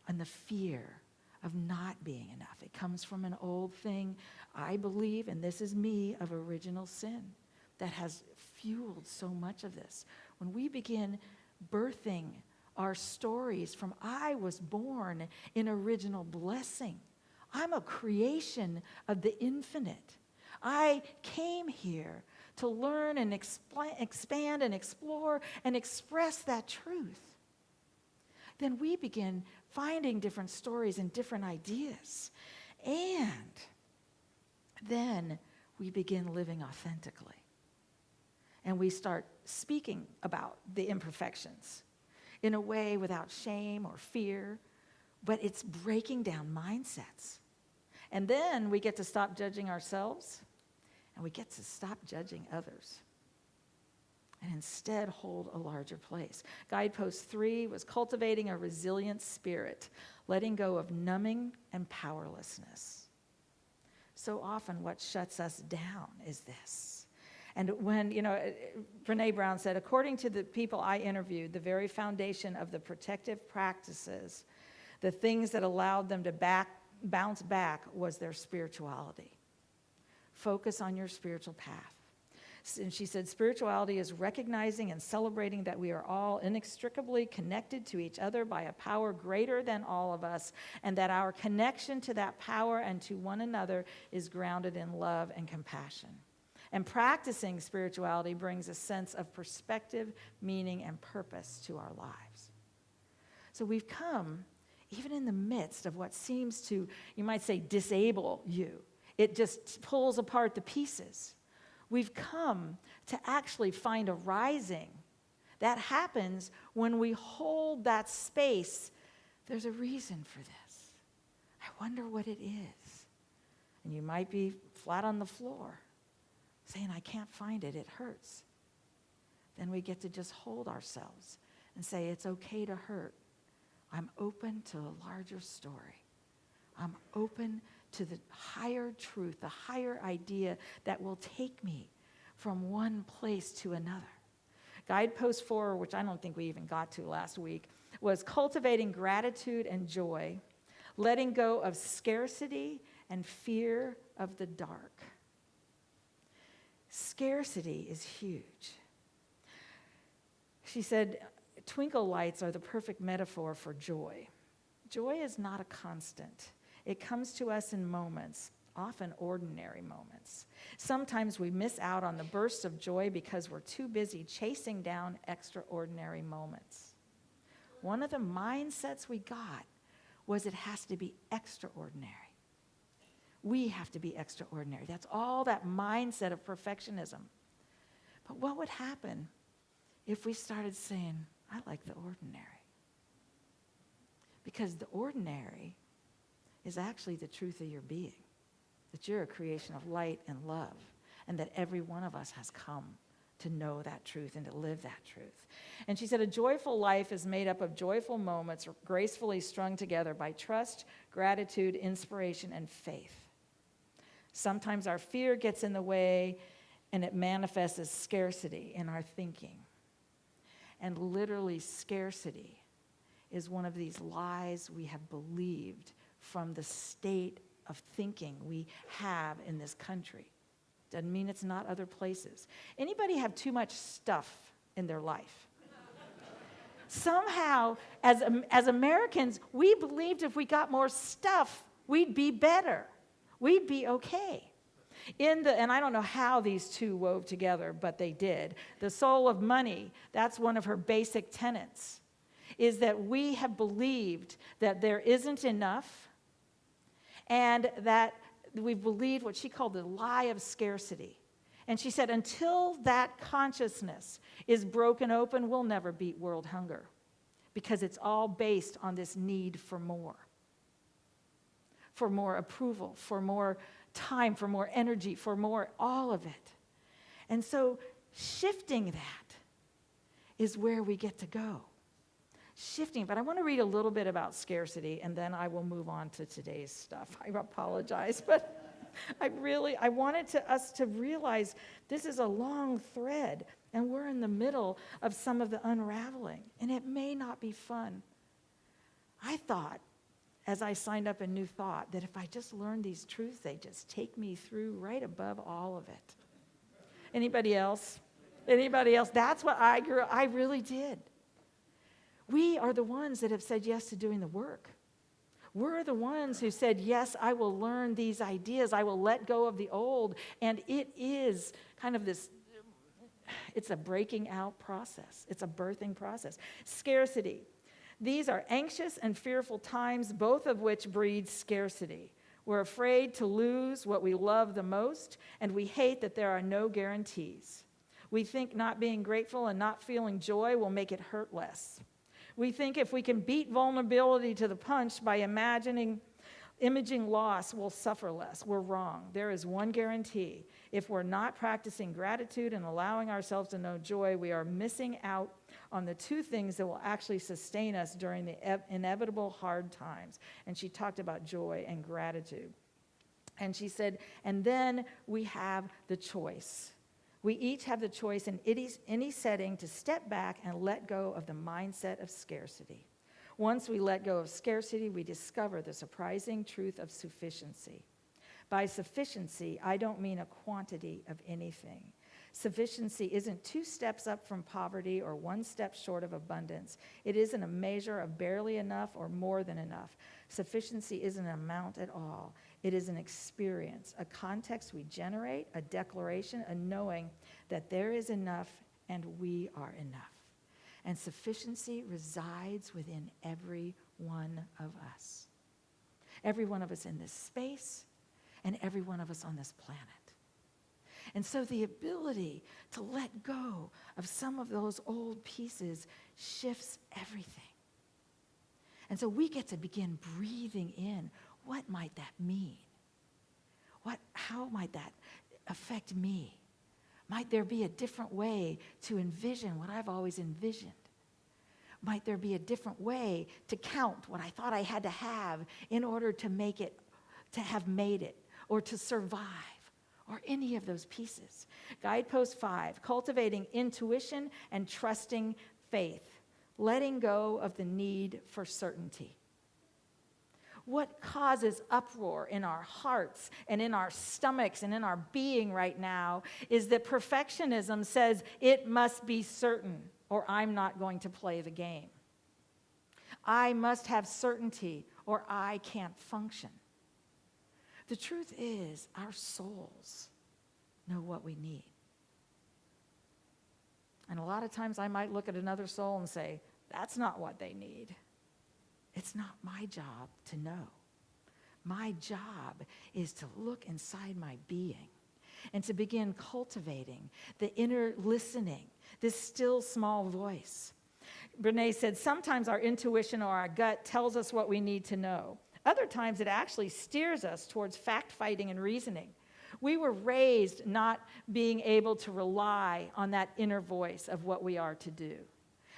and the fear of not being enough. It comes from an old thing, I believe, and this is me, of original sin that has fueled so much of this. When we begin birthing our stories from I was born in original blessing. I'm a creation of the infinite. I came here to learn and expand and explore and express that truth. Then we begin finding different stories and different ideas. And then we begin living authentically. And we start speaking about the imperfections in a way without shame or fear, but it's breaking down mindsets. And then we get to stop judging ourselves, and we get to stop judging others, and instead hold a larger place. Guidepost 3 was cultivating a resilient spirit, letting go of numbing and powerlessness. So often what shuts us down is this. And when, Brene Brown said, according to the people I interviewed, the very foundation of the protective practices, the things that allowed them to bounce back was their spirituality. Focus on your spiritual path. And she said, spirituality is recognizing and celebrating that we are all inextricably connected to each other by a power greater than all of us, and that our connection to that power and to one another is grounded in love and compassion. And practicing spirituality brings a sense of perspective, meaning, and purpose to our lives. So we've come, even in the midst of what seems to, you might say, disable you. It just pulls apart the pieces. We've come to actually find a rising that happens when we hold that space. There's a reason for this. I wonder what it is. And you might be flat on the floor, saying, I can't find it, it hurts. Then we get to just hold ourselves and say, it's okay to hurt. I'm open to a larger story. I'm open to the higher truth, the higher idea that will take me from one place to another. Guidepost 4, which I don't think we even got to last week, was cultivating gratitude and joy, letting go of scarcity and fear of the dark. Scarcity is huge. She said, twinkle lights are the perfect metaphor for joy. Joy is not a constant. It comes to us in moments, often ordinary moments. Sometimes we miss out on the bursts of joy because we're too busy chasing down extraordinary moments. One of the mindsets we got was it has to be extraordinary. We have to be extraordinary. That's all that mindset of perfectionism. But what would happen if we started saying, I like the ordinary? Because the ordinary is actually the truth of your being, that you're a creation of light and love, and that every one of us has come to know that truth and to live that truth. And she said, a joyful life is made up of joyful moments gracefully strung together by trust, gratitude, inspiration, and faith. Sometimes our fear gets in the way, and it manifests as scarcity in our thinking. And literally, scarcity is one of these lies we have believed from the state of thinking we have in this country. Doesn't mean it's not other places. Anybody have too much stuff in their life? Somehow, as Americans, we believed if we got more stuff, we'd be better. We'd be okay. And I don't know how these two wove together, but they did. The soul of money, that's one of her basic tenets, is that we have believed that there isn't enough, and that we've believed what she called the lie of scarcity. And she said, until that consciousness is broken open, we'll never beat world hunger, because it's all based on this need for more approval, for more time, for more energy, for more, all of it. And so shifting that is where we get to go. Shifting, but I want to read a little bit about scarcity, and then I will move on to today's stuff. I apologize, but I wanted us to realize this is a long thread, and we're in the middle of some of the unraveling, and it may not be fun. I thought, as I signed up in New Thought, that if I just learned these truths, they just take me through right above all of it. Anybody else? Anybody else? That's what I really did. We are the ones that have said yes to doing the work. We're the ones who said, yes, I will learn these ideas. I will let go of the old. And it is kind of this, it's a breaking out process. It's a birthing process. Scarcity. These are anxious and fearful times, both of which breed scarcity. We're afraid to lose what we love the most, and we hate that there are no guarantees. We think not being grateful and not feeling joy will make it hurt less. We think if we can beat vulnerability to the punch by imaging loss, we'll suffer less. We're wrong. There is one guarantee. If we're not practicing gratitude and allowing ourselves to know joy, we are missing out on the two things that will actually sustain us during the inevitable hard times. And she talked about joy and gratitude. And she said, and then we have the choice. We each have the choice in any setting to step back and let go of the mindset of scarcity. Once we let go of scarcity, we discover the surprising truth of sufficiency. By sufficiency, I don't mean a quantity of anything. Sufficiency isn't 2 steps up from poverty or 1 step short of abundance. It isn't a measure of barely enough or more than enough. Sufficiency isn't an amount at all. It is an experience, a context we generate, a declaration, a knowing that there is enough and we are enough. And sufficiency resides within every one of us. Every one of us in this space and every one of us on this planet. And so the ability to let go of some of those old pieces shifts everything. And so we get to begin breathing in. What might that mean? How might that affect me? Might there be a different way to envision what I've always envisioned? Might there be a different way to count what I thought I had to have in order to make it, to have made it, or to survive, or any of those pieces? Guidepost 5, cultivating intuition and trusting faith, letting go of the need for certainty. What causes uproar in our hearts and in our stomachs and in our being right now is that perfectionism says it must be certain or I'm not going to play the game. I must have certainty or I can't function. The truth is, our souls know what we need. And a lot of times I might look at another soul and say, that's not what they need. It's not my job to know. My job is to look inside my being and to begin cultivating the inner listening, this still small voice. Brene said, sometimes our intuition or our gut tells us what we need to know. Other times it actually steers us towards fact-fighting and reasoning. We were raised not being able to rely on that inner voice of what we are to do.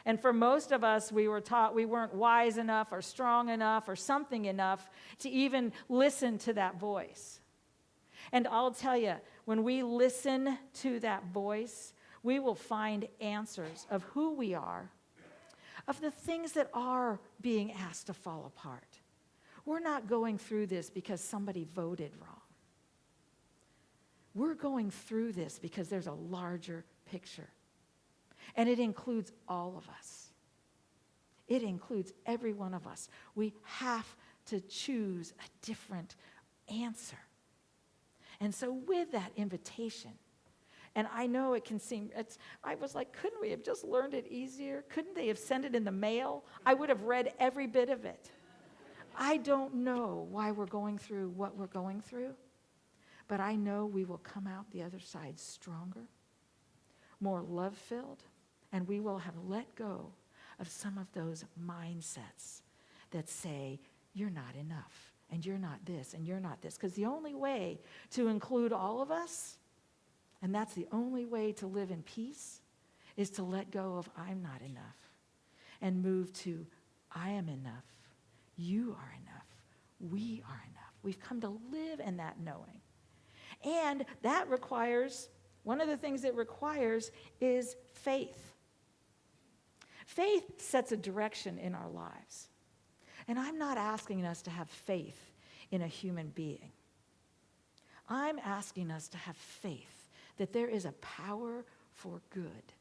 And for most of us, we were taught we weren't wise enough or strong enough or something enough to even listen to that voice. And I'll tell you, when we listen to that voice, we will find answers of who we are, of the things that are being asked to fall apart. We're not going through this because somebody voted wrong. We're going through this because there's a larger picture. And it includes all of us. It includes every one of us. We have to choose a different answer. And so with that invitation, and I know it can seem, I was like, couldn't we have just learned it easier? Couldn't they have sent it in the mail? I would have read every bit of it. I don't know why we're going through what we're going through, but I know we will come out the other side stronger, more love-filled, and we will have let go of some of those mindsets that say, you're not enough, and you're not this, and you're not this. Because the only way to include all of us, and that's the only way to live in peace, is to let go of I'm not enough and move to I am enough, you are enough, we are enough. We've come to live in that knowing. And that requires, one of the things it requires is faith. Faith sets a direction in our lives. And I'm not asking us to have faith in a human being. I'm asking us to have faith that there is a power for good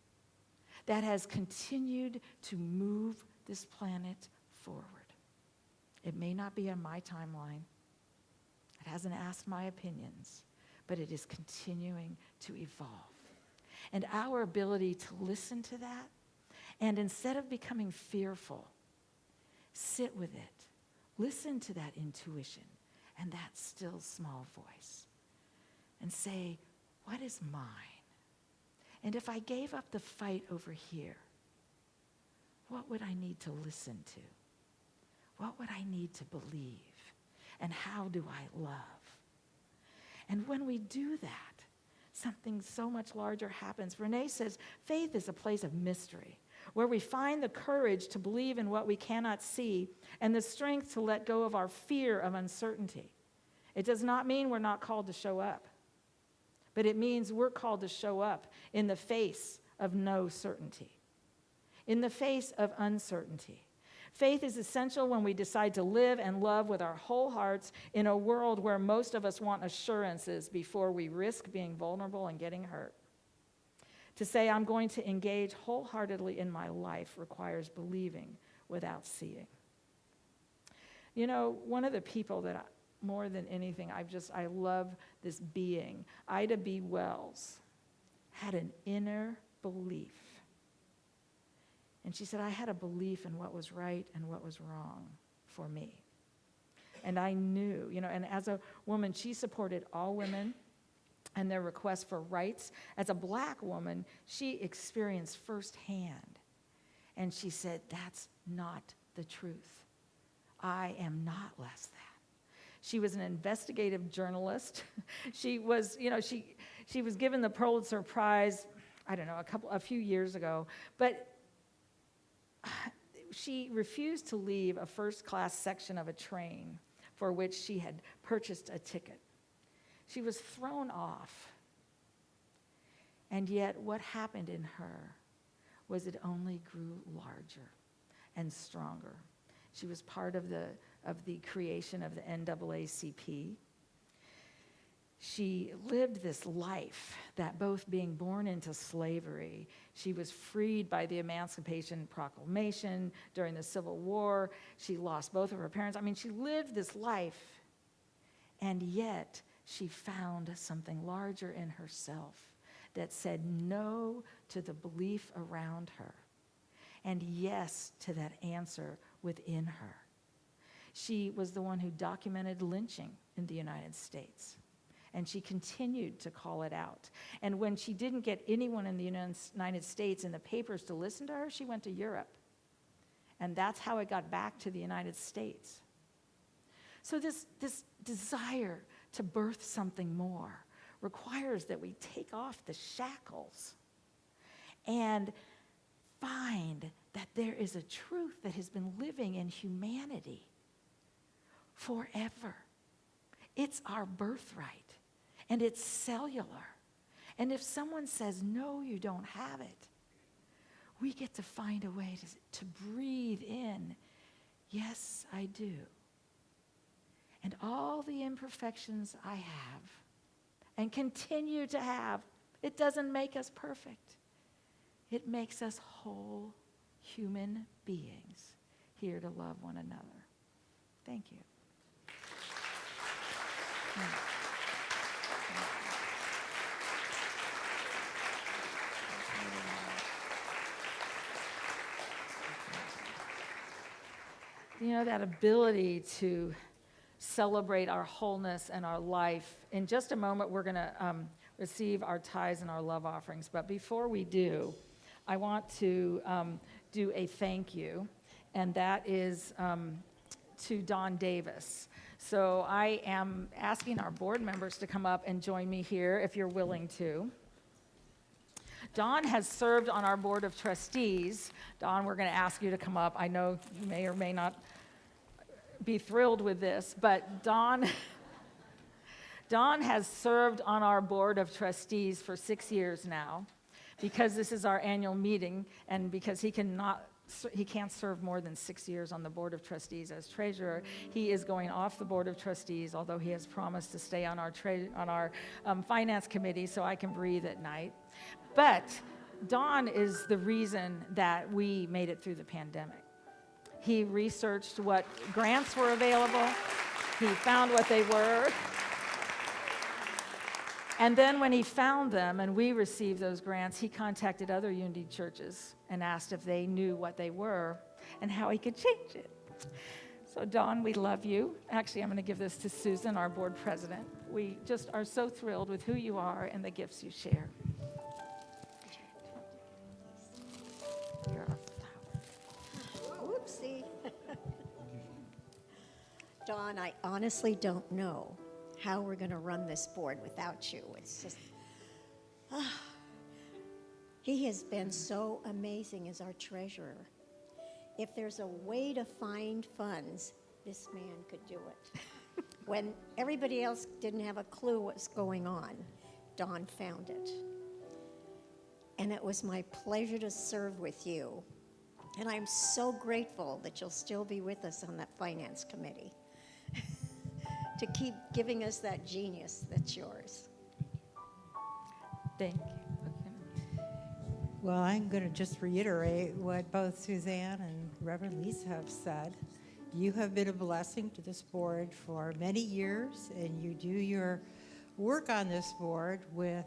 that has continued to move this planet forward. It may not be on my timeline. It hasn't asked my opinions, but it is continuing to evolve. And our ability to listen to that, and instead of becoming fearful, sit with it. Listen to that intuition and that still small voice and say, what is mine? And if I gave up the fight over here, what would I need to listen to? What would I need to believe? And how do I love? And when we do that, something so much larger happens. Brene says faith is a place of mystery, where we find the courage to believe in what we cannot see and the strength to let go of our fear of uncertainty. It does not mean we're not called to show up, but it means we're called to show up in the face of no certainty, in the face of uncertainty. Faith is essential when we decide to live and love with our whole hearts in a world where most of us want assurances before we risk being vulnerable and getting hurt. To say I'm going to engage wholeheartedly in my life requires believing without seeing. You know, one of the people that more than anything, I love this being, Ida B. Wells, had an inner belief. And she said, I had a belief in what was right and what was wrong for me. And I knew, and as a woman, she supported all women and their requests for rights. As a black woman, she experienced firsthand. And she said, that's not the truth. I am not less than. She was an investigative journalist. She was, she was given the Pulitzer Prize, I don't know, a few years ago. But she refused to leave a first-class section of a train for which she had purchased a ticket. She was thrown off. And yet what happened in her was it only grew larger and stronger. She was part of the creation of the NAACP. She lived this life that both being born into slavery, she was freed by the Emancipation Proclamation during the Civil War. She lost both of her parents. I mean, she lived this life. And yet, she found something larger in herself that said no to the belief around her and yes to that answer within her. She was the one who documented lynching in the United States, and she continued to call it out. And when she didn't get anyone in the United States in the papers to listen to her, she went to Europe. And that's how it got back to the United States. So this desire to birth something more requires that we take off the shackles and find that there is a truth that has been living in humanity forever. It's our birthright, and it's cellular. And if someone says, no, you don't have it, we get to find a way to breathe in, yes, I do. And all the imperfections I have and continue to have, it doesn't make us perfect. It makes us whole human beings here to love one another. Thank you. You know, that ability to celebrate our wholeness and our life. In just a moment, we're going to receive our tithes and our love offerings. But before we do, I want to do a thank you, and that is to Don Davis. So I am asking our board members to come up and join me here if you're willing to. Don has served on our board of trustees. Don, we're going to ask you to come up. I know you may or may not be thrilled with this, but Don has served on our board of trustees for 6 years now, because this is our annual meeting, and because he can't serve more than 6 years on the board of trustees as treasurer. He is going off the board of trustees, although he has promised to stay on our finance committee so I can breathe at night. But Don is the reason that we made it through the pandemic. He researched what grants were available. He found what they were. And then when he found them and we received those grants, he contacted other Unity churches and asked if they knew what they were and how he could change it. So Don, we love you. Actually, I'm going to give this to Susan, our board president. We just are so thrilled with who you are and the gifts you share. You're a flower. Oopsie. Dawn, I honestly don't know how we're going to run this board without you. It's just, he has been so amazing as our treasurer. If there's a way to find funds, this man could do it. When everybody else didn't have a clue what's going on, Dawn found it. And it was my pleasure to serve with you. And I'm so grateful that you'll still be with us on that finance committee to keep giving us that genius that's yours. Thank you. Well, I'm going to just reiterate what both Suzanne and Reverend Lisa have said. You have been a blessing to this board for many years, and you do your work on this board with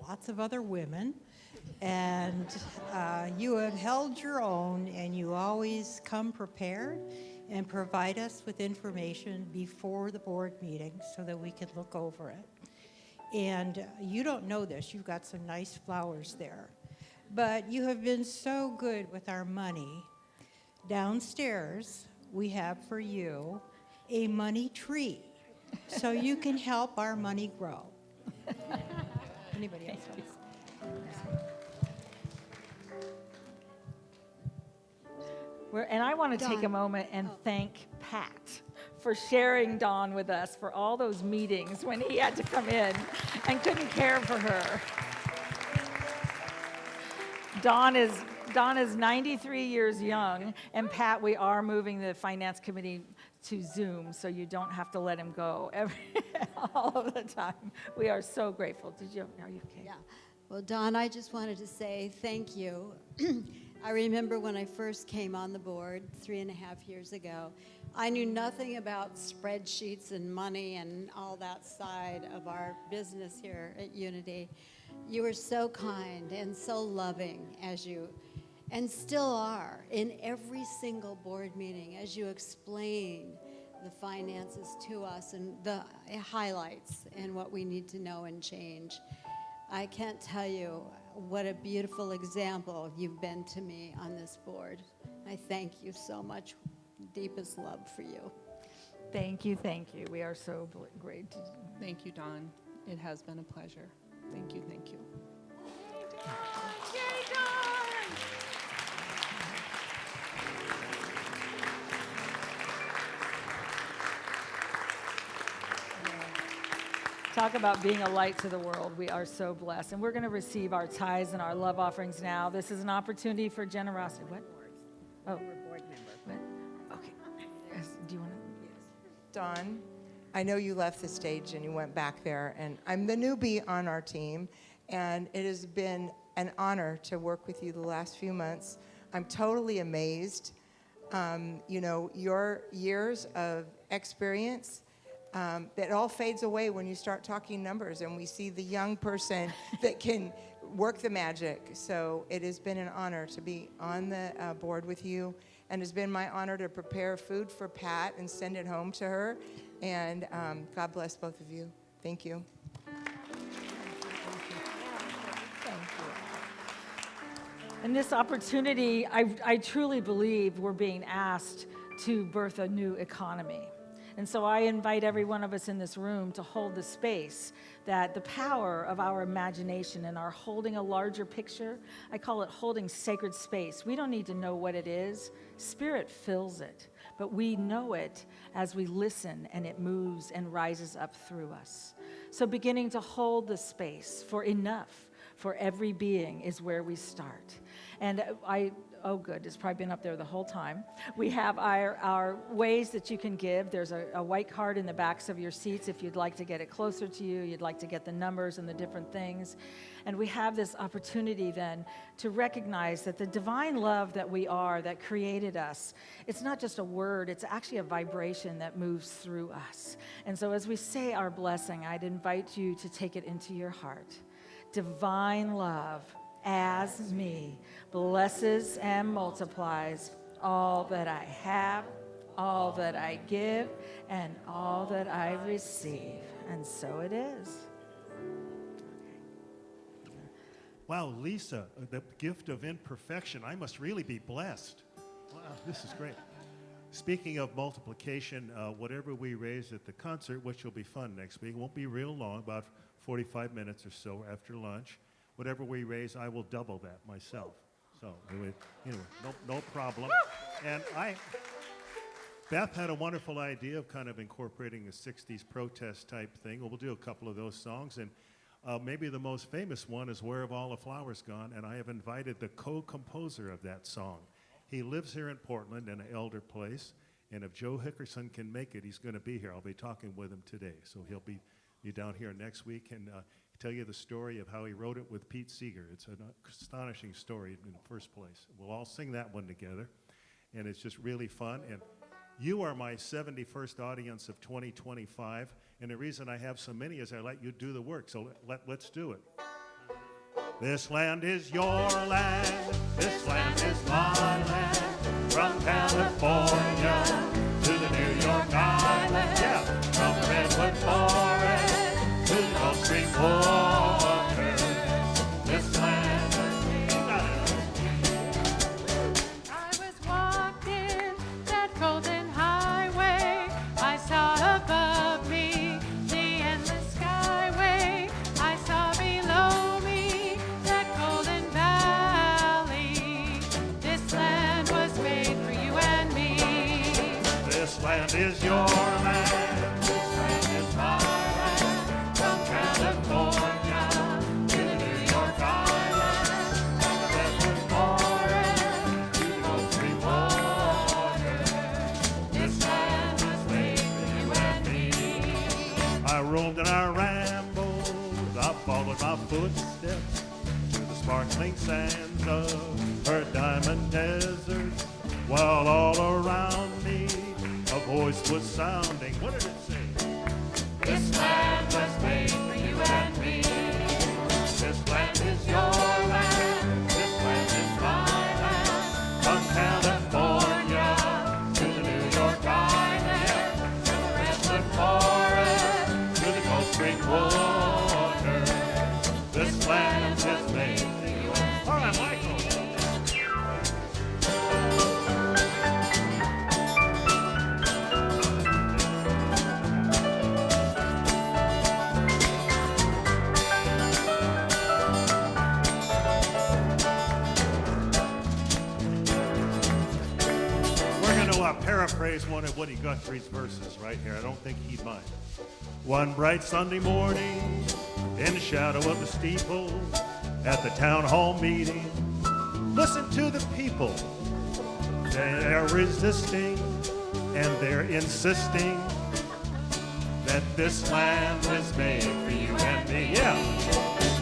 lots of other women. And you have held your own, and you always come prepared and provide us with information before the board meeting so that we can look over it. And you don't know this, you've got some nice flowers there. But you have been so good with our money. Downstairs, we have for you a money tree, so you can help our money grow. Anybody else? And I want to take a moment and thank Pat for sharing Dawn with us for all those meetings when he had to come in and couldn't care for her. Dawn is 93 years young, and Pat, we are moving the finance committee to Zoom, so you don't have to let him go all of the time. We are so grateful. Are you okay? Yeah. Well, Dawn, I just wanted to say thank you. I remember when I first came on the board 3.5 years ago, I knew nothing about spreadsheets and money and all that side of our business here at Unity. You were so kind and so loving and still are in every single board meeting as you explain the finances to us and the highlights and what we need to know and change. I can't tell you what a beautiful example you've been to me on this board. I thank you so much. Deepest love for you. Thank you, thank you. We are so great to Thank you, Dawn. It has been a pleasure. Thank you, thank you. Talk about being a light to the world. We are so blessed. And we're going to receive our tithes and our love offerings now. This is an opportunity for generosity. What? Oh. Board member. What? Okay. Yes. Do you want to? Dawn, I know you left the stage and you went back there, and I'm the newbie on our team, and it has been an honor to work with you the last few months. I'm totally amazed. Your years of experience, that all fades away when you start talking numbers and we see the young person that can work the magic. So it has been an honor to be on the board with you, and it's been my honor to prepare food for Pat and send it home to her. And God bless both of you. Thank you. And this opportunity, I truly believe we're being asked to birth a new economy. And so I invite every one of us in this room to hold the space that the power of our imagination and our holding a larger picture, I call it holding sacred space. We don't need to know what it is. Spirit fills it, but we know it as we listen, and it moves and rises up through us. So beginning to hold the space for enough for every being is where we start. And oh good, it's probably been up there the whole time. We have our ways that you can give. There's a white card in the backs of your seats if you'd like to get it closer to you, you'd like to get the numbers and the different things. And we have this opportunity then to recognize that the divine love that we are, that created us, it's not just a word, it's actually a vibration that moves through us. And so as we say our blessing, I'd invite you to take it into your heart. Divine love as me blesses and multiplies all that I have, all that I give, and all that I receive. And so it is. Wow, Lisa, the gift of imperfection. I must really be blessed. Wow, this is great. Speaking of multiplication, whatever we raise at the concert, which will be fun next week, won't be real long, about 45 minutes or so after lunch. Whatever we raise, I will double that myself. So anyway, no problem. And Beth had a wonderful idea of kind of incorporating a 60s protest type thing. We'll do a couple of those songs. And maybe the most famous one is Where Have All the Flowers Gone? And I have invited the co-composer of that song. He lives here in Portland in an elder place. And if Joe Hickerson can make it, he's going to be here. I'll be talking with him today. So he'll be down here next week and tell you the story of how he wrote it with Pete Seeger. It's an astonishing story in the first place. We'll all sing that one together, and it's just really fun. And you are my 71st audience of 2025, and the reason I have so many is I let you do the work, so let's do it. This land is your land, this land is my land, from California to the New York Island, yeah, from Redwood Forest to the Gulf Stream waters, this land I was walking that golden highway. I saw above me the endless skyway. I saw below me that golden valley. This land was made for you and me. This land is your land, this land is my land, from California to the New York Island, from the Redwood Forest to the Gulf Stream waters. This land was made for you and me. I roamed and I rambled, I followed my footsteps to the sparkling sands of her diamond while all around me a voice was sounding. What did it say? This land was made for you and me. This land is your land. This land is my land. From California to the New York Island, from the redwood forest to the Gulf Stream water. This land is made for you and me. All right, Michael. Paraphrase one of Woody Guthrie's verses right here. I don't think he'd mind. One bright Sunday morning, in the shadow of the steeple, at the town hall meeting, listen to the people. They're resisting and they're insisting that this land is made for you and me. Yeah.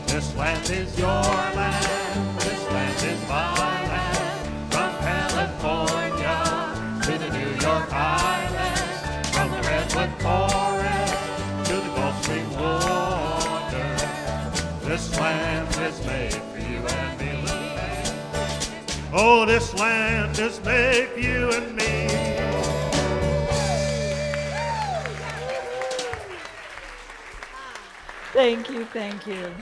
This land is your land. This land is my land. From California to the New York Island, from the redwood forest to the Gulf Stream water. This land is made for you and me. Oh, this land is made for you and me. Thank you, thank you.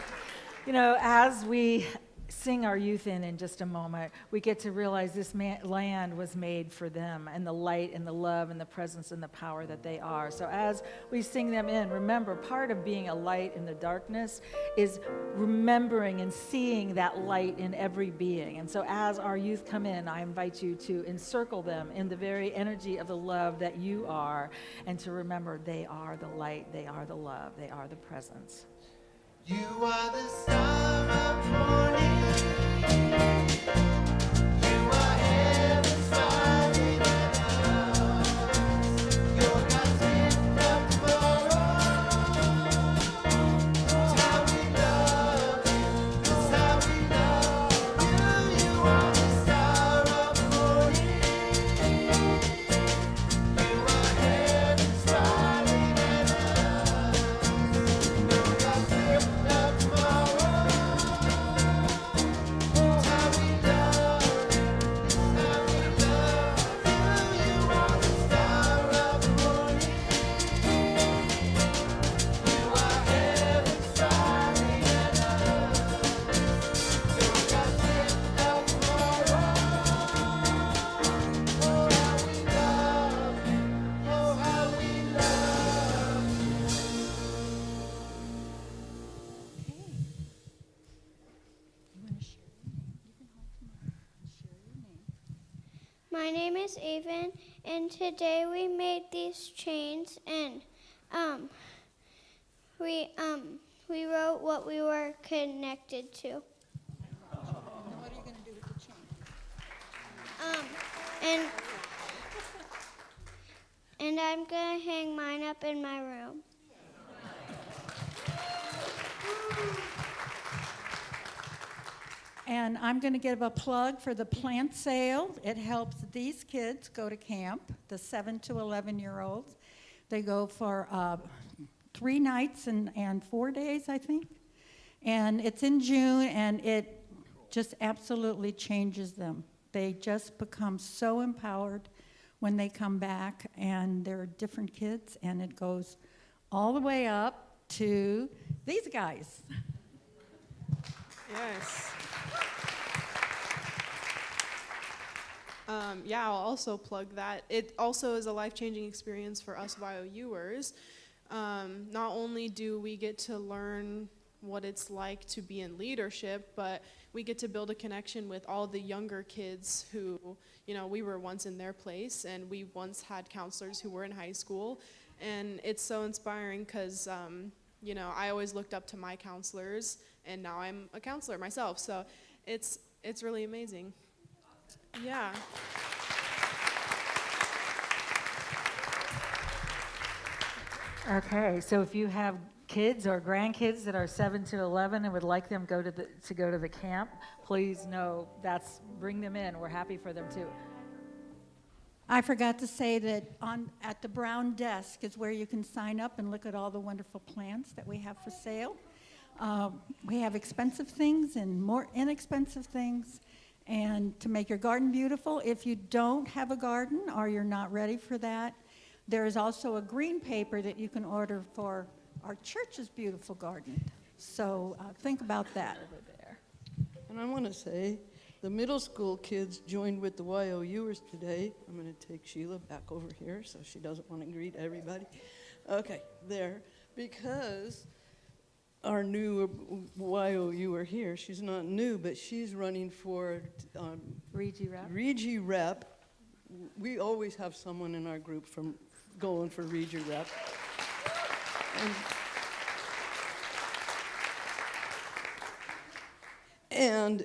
You know, as we sing our youth in just a moment, we get to realize this land was made for them, and the light and the love and the presence and the power that they are. So as we sing them in, remember, part of being a light in the darkness is remembering and seeing that light in every being. And so as our youth come in, I invite you to encircle them in the very energy of the love that you are, and to remember they are the light, they are the love, they are the presence. You are the star of morning. You are heaven smiling at us. You're God's gift of tomorrow. It's how we love you. It's how we love you. You are the star of morning. You are heaven smiling at us. You're God's gift of tomorrow. My name is Avon, and today we made these chains, and we wrote what we were connected to. What are you going to do with the chain? And I'm gonna hang mine up in my room. And I'm going to give a plug for the plant sale. It helps these kids go to camp, the 7 to 11-year-olds. They go for 3 nights and 4 days, I think. And it's in June, and it just absolutely changes them. They just become so empowered when they come back, and they're different kids, and it goes all the way up to these guys. Yes. Yeah, I'll also plug that. It also is a life-changing experience for us YOUers. Not only do we get to learn what it's like to be in leadership, but we get to build a connection with all the younger kids who, you know, we were once in their place, and we once had counselors who were in high school. And it's so inspiring because, you know, I always looked up to my counselors, and now I'm a counselor myself. So it's really amazing. Yeah. Okay, so if you have kids or grandkids that are 7 to 11 and would like them to go to the camp, please know bring them in. We're happy for them too. I forgot to say that at the brown desk is where you can sign up and look at all the wonderful plants that we have for sale. We have expensive things and more inexpensive things. And to make your garden beautiful, if you don't have a garden or you're not ready for that, there is also a green paper that you can order for our church's beautiful garden. So think about that. And I want to say, the middle school kids joined with the YOUers today. I'm going to take Sheila back over here so she doesn't want to greet everybody. Okay, there. Because our new YOUer here, she's not new, but she's running for Regi Rep. We always have someone in our group from going for Regi Rep. And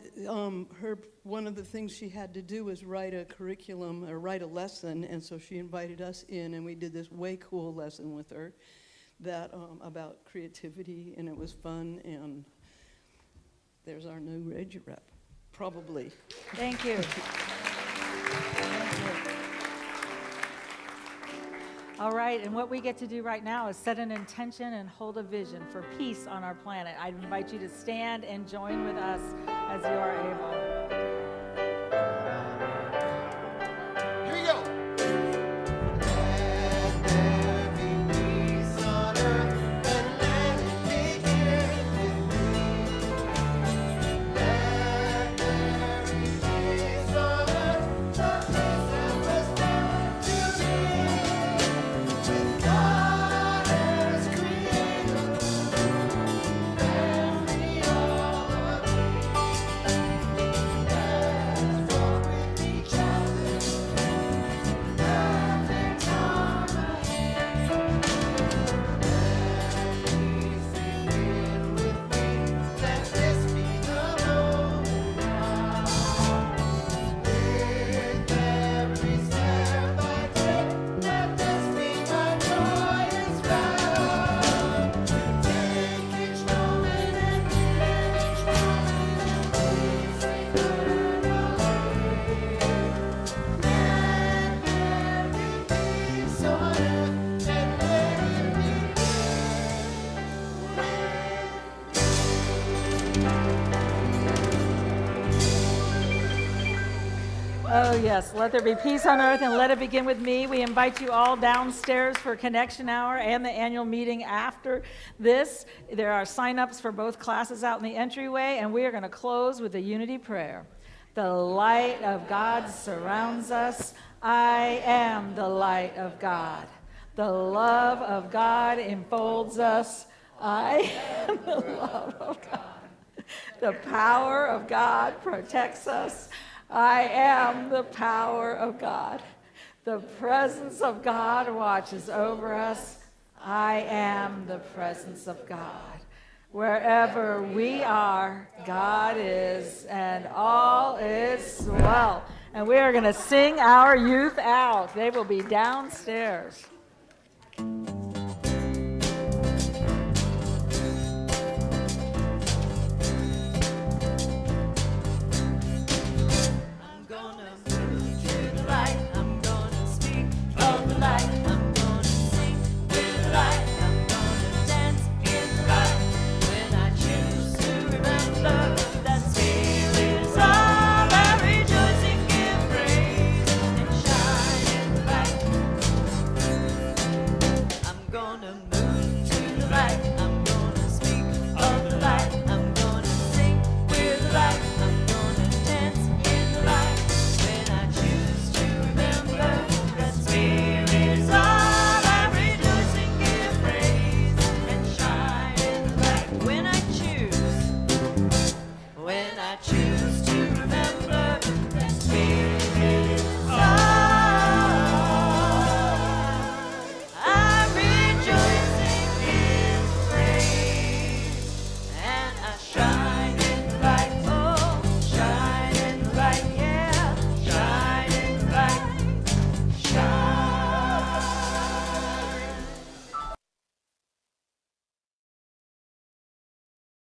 one of the things she had to do was write a curriculum or write a lesson, and so she invited us in, and we did this way cool lesson with her that about creativity, and it was fun. And there's our new Regi Rep, probably. Thank you. All right, and what we get to do right now is set an intention and hold a vision for peace on our planet. I invite you to stand and join with us as you are able. Here we go. Let there be peace on earth, and let it begin with me. Let there be peace on earth, the peace that was meant to be. With God as creator, and we all agree. Let's walk with each other, perfect harmony. Let peace begin with me. Let this be the moment now. With every step I take, let this be my joyous vow. Take each moment and live each moment and please eternally. Let there be peace on earth, and let it begin Oh, yes. Let there be peace on earth and let it begin with me. We invite you all downstairs for Connection Hour and the annual meeting after this. There are sign-ups for both classes out in the entryway, and we are going to close with a unity prayer. The light of God surrounds us. I am the light of God. The love of God enfolds us. I am the love of God. The power of God protects us. I am the power of God. The presence of God watches over us. I am the presence of God. Wherever we are, God is, and all is well. And we are going to sing our youth out. They will be downstairs.